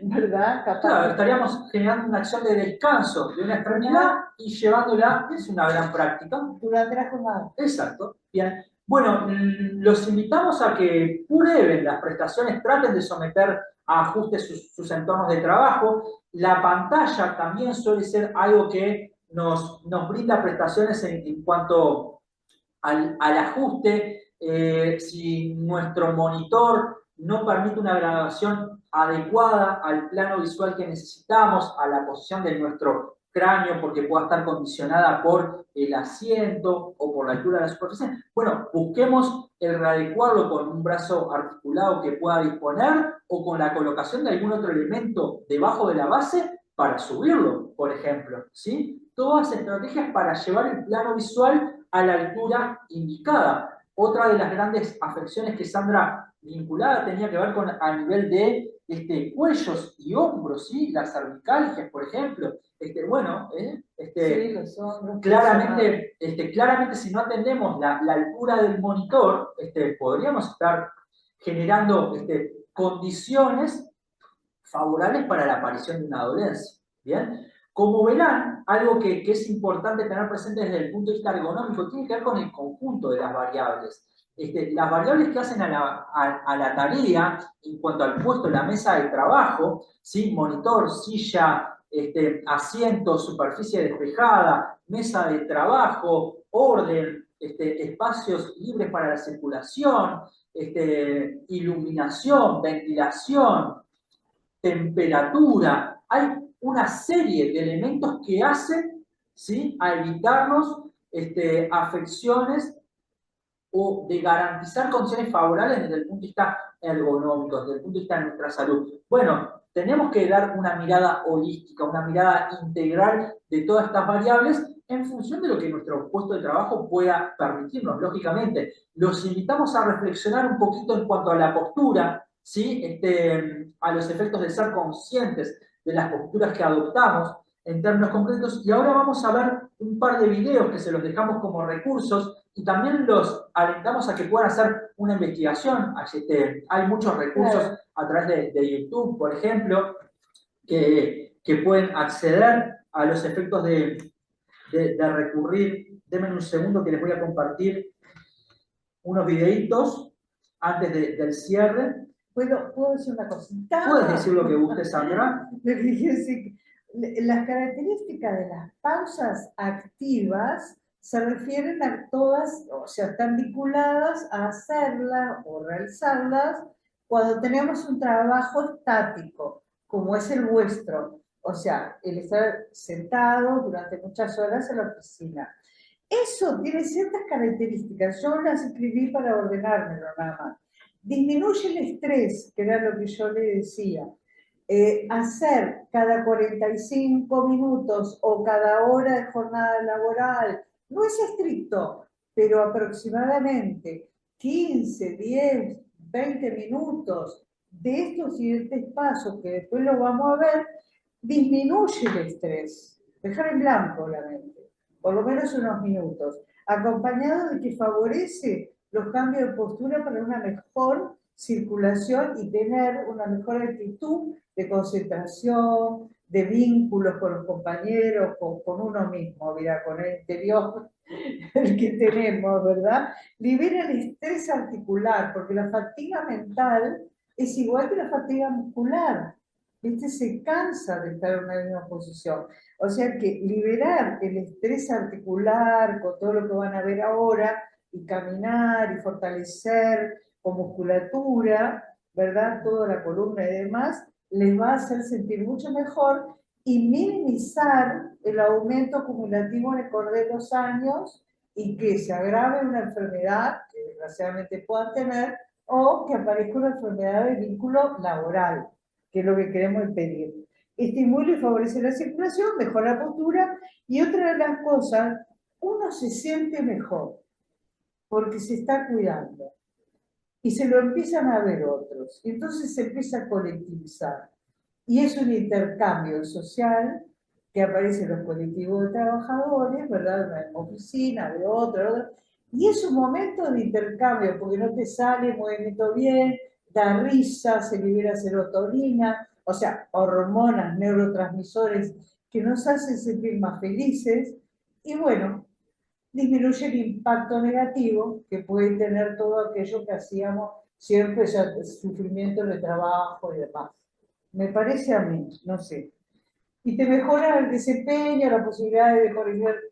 ¿verdad? Capaz Claro, que estaríamos generando una acción de descanso de una extremidad y llevándola, es una gran práctica. durante la jornada. Exacto, bien. Bueno, los invitamos a que prueben las prestaciones, traten de someter a ajustes sus entornos de trabajo. La pantalla también suele ser algo que nos brinda prestaciones en cuanto al ajuste. Si nuestro monitor no permite una grabación adecuada al plano visual que necesitamos, a la posición de nuestro cráneo, porque pueda estar condicionada por el asiento o por la altura de la superficie, bueno, busquemos el readecuarlo con un brazo articulado que pueda disponer o con la colocación de algún otro elemento debajo de la base para subirlo, por ejemplo, ¿sí? Todas estrategias para llevar el plano visual a la altura indicada. Otra de las grandes afecciones que Sandra vinculada tenía que ver con a nivel de cuellos y hombros, ¿sí? Las cervicalgias, por ejemplo. Bueno, Sí, los hombros, claramente, claramente si no atendemos la altura del monitor, podríamos estar generando condiciones favorables para la aparición de una dolencia. ¿Bien? Como verán, algo que es importante tener presente desde el punto de vista ergonómico tiene que ver con el conjunto de las variables. Las variables que hacen a la tarea en cuanto al puesto en la mesa de trabajo, ¿sí? Monitor, silla, asiento, superficie despejada, mesa de trabajo, orden, espacios libres para la circulación, iluminación, ventilación, temperatura. Hay una serie de elementos que hacen, ¿sí?, a evitarnos afecciones o de garantizar condiciones favorables desde el punto de vista ergonómico, desde el punto de vista de nuestra salud. Bueno, tenemos que dar una mirada holística, una mirada integral de todas estas variables en función de lo que nuestro puesto de trabajo pueda permitirnos, lógicamente. Los invitamos a reflexionar un poquito en cuanto a la postura, ¿sí? A los efectos de ser conscientes de las posturas que adoptamos en términos concretos. Y ahora vamos a ver un par de videos que se los dejamos como recursos y también los alentamos a que puedan hacer una investigación. Hay muchos recursos a través de YouTube, por ejemplo, que pueden acceder a los efectos de recurrir. Denme un segundo que les voy a compartir unos videitos antes del cierre. ¿Puedo decir una cosita? Puedes decir lo que guste, Sandra. Fíjense que las características de las pausas activas se refieren a todas, o sea, están vinculadas a hacerlas o realizarlas cuando tenemos un trabajo estático, como es el vuestro. O sea, el estar sentado durante muchas horas en la oficina. Eso tiene ciertas características. Yo las escribí para ordenármelo nada más. Disminuye el estrés, que era lo que yo le decía. Hacer cada 45 minutos o cada hora de jornada laboral no es estricto, pero aproximadamente 15, 10, 20 minutos de estos siguientes pasos, que después lo vamos a ver, disminuye el estrés. Dejar en blanco la mente, por lo menos unos minutos, acompañado de que favorece los cambios de postura para una mejor circulación y tener una mejor actitud de concentración, de vínculos con los compañeros, con uno mismo, mira, con el interior el que tenemos, ¿verdad? Libera el estrés articular, porque la fatiga mental es igual que la fatiga muscular. Se cansa de estar en una misma posición. O sea que liberar el estrés articular con todo lo que van a ver ahora, y caminar y fortalecer con musculatura, ¿verdad? Toda la columna y demás, les va a hacer sentir mucho mejor y minimizar el aumento acumulativo en el correr de los años y que se agrave una enfermedad que desgraciadamente puedan tener o que aparezca una enfermedad de vínculo laboral, que es lo que queremos impedir. Estimula y favorece la circulación, mejora la postura y otra de las cosas, uno se siente mejor porque se está cuidando y se lo empiezan a ver otros, y entonces se empieza a colectivizar. Y es un intercambio social que aparece en los colectivos de trabajadores, ¿verdad? De una oficina, de otra, y es un momento de intercambio, porque no te sale movimiento bien, da risa, se libera serotonina, o sea, hormonas, neurotransmisores que nos hacen sentir más felices, y bueno, disminuye el impacto negativo que puede tener todo aquello que hacíamos siempre, ya el sufrimiento en el trabajo y demás. Me parece a mí, no sé. Y te mejora el desempeño, la posibilidad de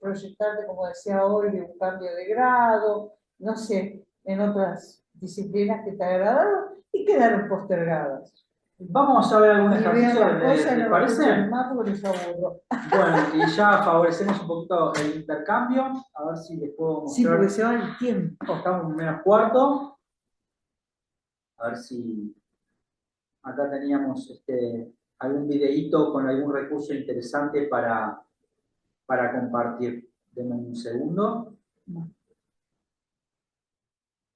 proyectarte, como decía hoy, de un cambio de grado, no sé, en otras disciplinas que te agradaron y quedaron postergadas. Vamos a ver algún Y vean ejercicio, las cosas, ¿les no parece? escuchan más porque les aburro. Bueno, y ya favorecemos un poquito el intercambio, a ver si les puedo Sí, mostrar. porque se va el tiempo. Estamos en menos cuarto, a ver si acá teníamos algún videíto con algún recurso interesante para compartir. Denme un segundo.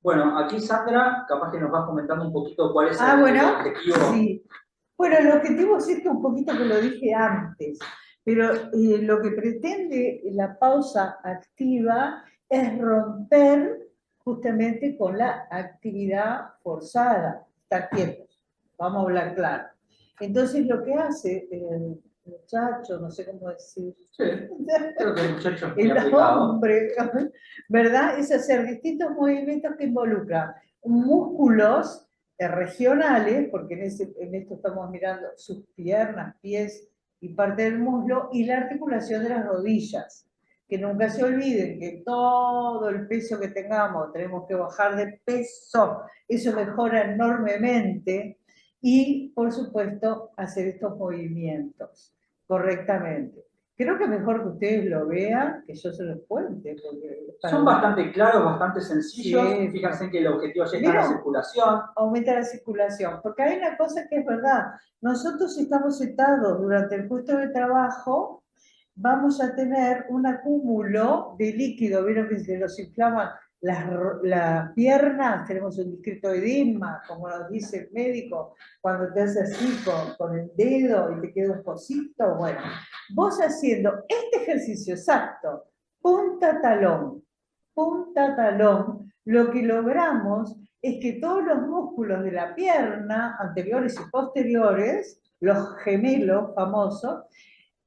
Bueno, aquí Sandra, capaz que nos vas comentando un poquito cuál es el Bueno, objetivo. sí. Bueno, el objetivo es esto un poquito que lo dije antes, pero lo que pretende la pausa activa es romper justamente con la actividad forzada, estar quietos, vamos a hablar claro. Entonces lo que hace el muchacho, no sé cómo decir, Sí, creo que el muchacho es muy el aplicado. hombre, ¿verdad? Es hacer distintos movimientos que involucran músculos regionales, porque en esto estamos mirando sus piernas, pies y parte del muslo, y la articulación de las rodillas. Que nunca se olviden que todo el peso que tengamos, tenemos que bajar de peso, eso mejora enormemente, y por supuesto hacer estos movimientos correctamente. Creo que mejor que ustedes lo vean, que yo se los cuente. Son bastante claros, bastante sencillos. Sí, Fíjense que el objetivo ya está en la ¿vieron? circulación. Aumenta la circulación, porque hay una cosa que es verdad, nosotros si estamos sentados durante el puesto de trabajo, vamos a tener un acúmulo de líquido, vieron que se nos inflaman las piernas, tenemos un discreto edema, como nos dice el médico, cuando te hace así con el dedo y te queda un cosito, bueno, vos haciendo este ejercicio exacto, punta talón, lo que logramos es que todos los músculos de la pierna, anteriores y posteriores, los gemelos famosos,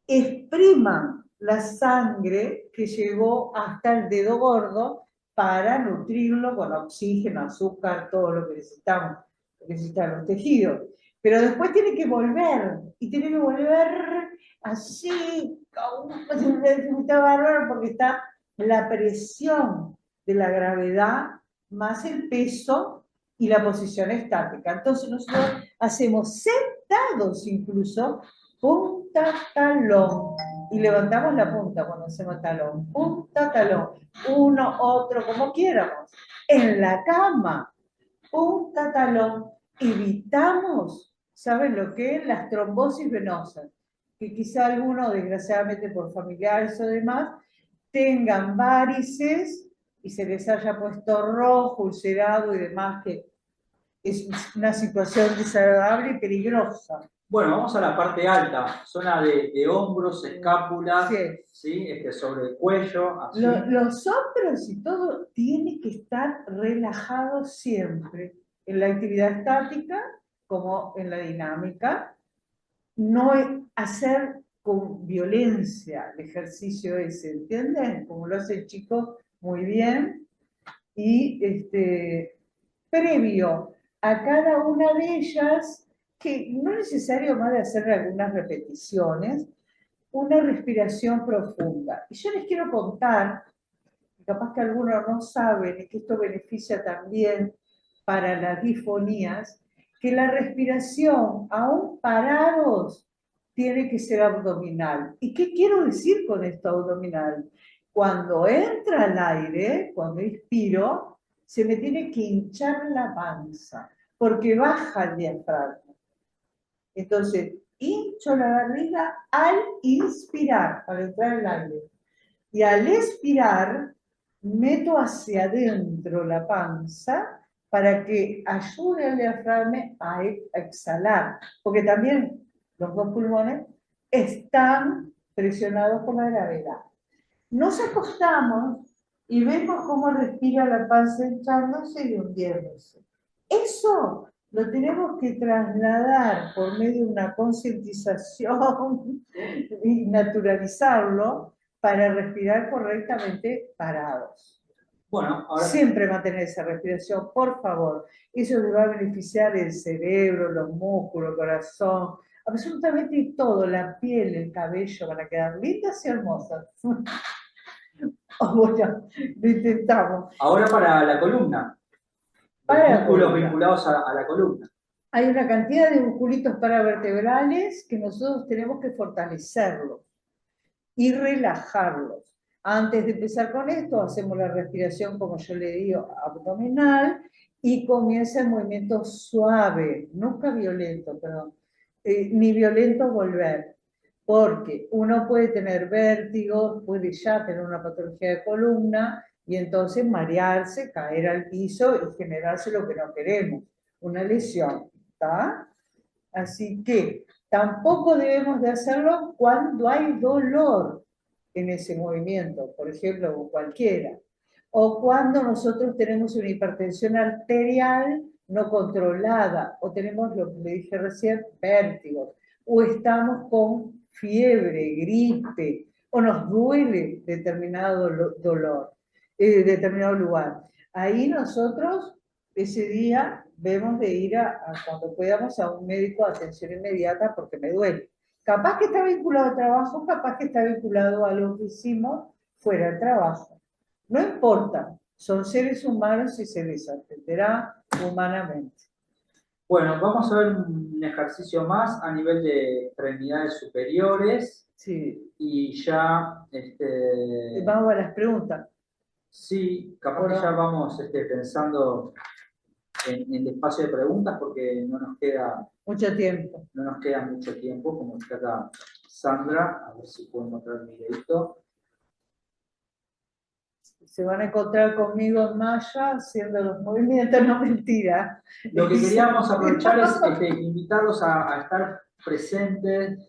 expriman la sangre que llegó hasta el dedo gordo para nutrirlo con oxígeno, azúcar, todo lo que necesitamos, lo que necesitan los tejidos. Pero después tiene que volver, y tiene que volver así, está bárbaro porque está la presión de la gravedad más el peso y la posición estática. Entonces nosotros hacemos sentados incluso punta talón y levantamos la punta cuando hacemos talón, punta talón, uno, otro, como quieramos. En la cama, punta talón, evitamos, ¿saben lo que es? Las trombosis venosas, que quizá algunos, desgraciadamente por familiares o demás, tengan varices y se les haya puesto rojo, ulcerado y demás, que es una situación desagradable y peligrosa. Bueno, vamos a la parte alta, zona de hombros, escápulas, sí. ¿sí? Sobre el cuello, así. Los hombros y todo tiene que estar relajados siempre, en la actividad estática como en la dinámica. No hacer con violencia el ejercicio ese, ¿entienden? Como lo hace el chico muy bien. Y previo a cada una de ellas, que no es necesario más de hacer algunas repeticiones, una respiración profunda. Y yo les quiero contar, capaz que algunos no saben, y que esto beneficia también para las disfonías, que la respiración, aún parados, tiene que ser abdominal. ¿Y qué quiero decir con esto abdominal? Cuando entra el aire, cuando inspiro, se me tiene que hinchar la panza, porque baja el diafragma. Entonces, hincho la barriga al inspirar, al entrar el aire. Y al expirar, meto hacia adentro la panza para que ayude al diafragma a exhalar. Porque también los dos pulmones están presionados por la gravedad. Nos acostamos y vemos cómo respira la panza hinchándose y hundiéndose. Eso lo tenemos que trasladar por medio de una concientización y naturalizarlo para respirar correctamente parados. Bueno, ahora Siempre mantener esa respiración, por favor. Eso le va a beneficiar el cerebro, los músculos, el corazón, absolutamente todo, la piel, el cabello, van a quedar lindas y hermosas. Bueno, lo intentamos. ahora para la columna. Los Para la músculos columna. vinculados a la columna. Hay una cantidad de musculitos paravertebrales que nosotros tenemos que fortalecerlos y relajarlos. Antes de empezar con esto, hacemos la respiración, como yo le digo, abdominal, y comienza el movimiento suave, nunca violento, perdón, ni violento volver, porque uno puede tener vértigo, puede ya tener una patología de columna, y entonces marearse, caer al piso y generarse lo que no queremos, una lesión, ¿está? Así que tampoco debemos de hacerlo cuando hay dolor en ese movimiento, por ejemplo, cualquiera. O cuando nosotros tenemos una hipertensión arterial no controlada, o tenemos, lo que le dije recién, vértigos, o estamos con fiebre, gripe, o nos duele determinado dolor, determinado lugar. Ahí nosotros, ese día, debemos de ir cuando podamos a un médico de atención inmediata porque me duele. Capaz que está vinculado al trabajo, capaz que está vinculado a lo que hicimos fuera del trabajo. No importa, son seres humanos y se les atenderá humanamente. Bueno, vamos a ver un ejercicio más a nivel de extremidades superiores. Sí. Y ya, Vamos a las preguntas. sí, capaz que ya vamos pensando en el espacio de preguntas porque no nos queda mucho tiempo. No nos queda mucho tiempo, como está acá Sandra, a ver si puedo encontrar el videito. Se van a encontrar conmigo en Maya haciendo los movimientos, no mentira. Lo que queríamos aprovechar es invitarlos a estar presentes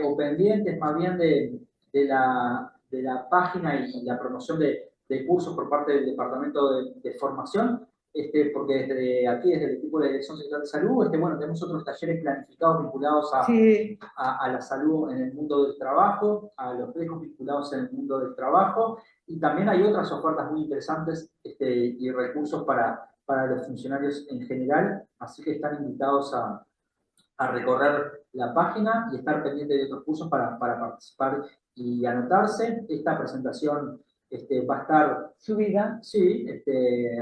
o pendientes más bien de la página y la promoción de cursos por parte del Departamento de Formación, porque desde aquí, desde el equipo de Dirección Sectorial de Salud, bueno, tenemos otros talleres planificados vinculados Sí. a la salud en el mundo del trabajo, a los riesgos vinculados en el mundo del trabajo, y también hay otras ofertas muy interesantes y recursos para los funcionarios en general, así que están invitados a recorrer la página y estar pendientes de otros cursos para participar y anotarse. Esta presentación va a estar subida. Sí,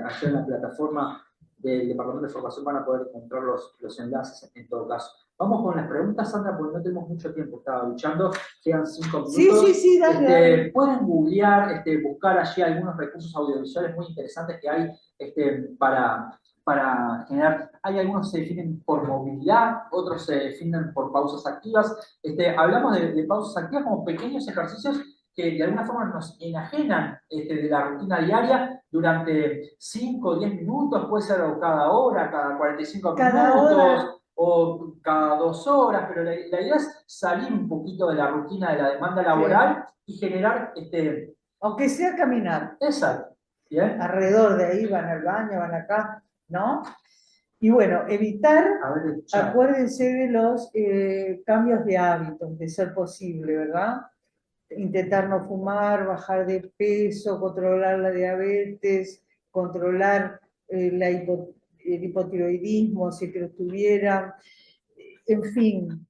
allá en la plataforma del Departamento de Formación van a poder encontrar los enlaces en todo caso. Vamos con las preguntas, Sandra, porque no tenemos mucho tiempo. Estaba luchando, quedan 5 minutos. Sí, dale. Pueden googlear, buscar allí algunos recursos audiovisuales muy interesantes que hay para generar. Hay algunos que se definen por movilidad, otros se definen por pausas activas. Hablamos de pausas activas como pequeños ejercicios que de alguna forma nos enajenan de la rutina diaria durante 5 o 10 minutos, puede ser cada hora, cada 45 minutos, o cada 2 horas, pero la idea es salir un poquito de la rutina de la demanda laboral y generar aunque sea caminar. Exacto. ¿Bien? Alrededor de ahí, van al baño, van acá, ¿no? Y bueno, evitar, acuérdense de los cambios de hábitos, de ser posible, ¿verdad? Intentar no fumar, bajar de peso, controlar la diabetes, controlar el hipotiroidismo, si que lo tuviera, en fin,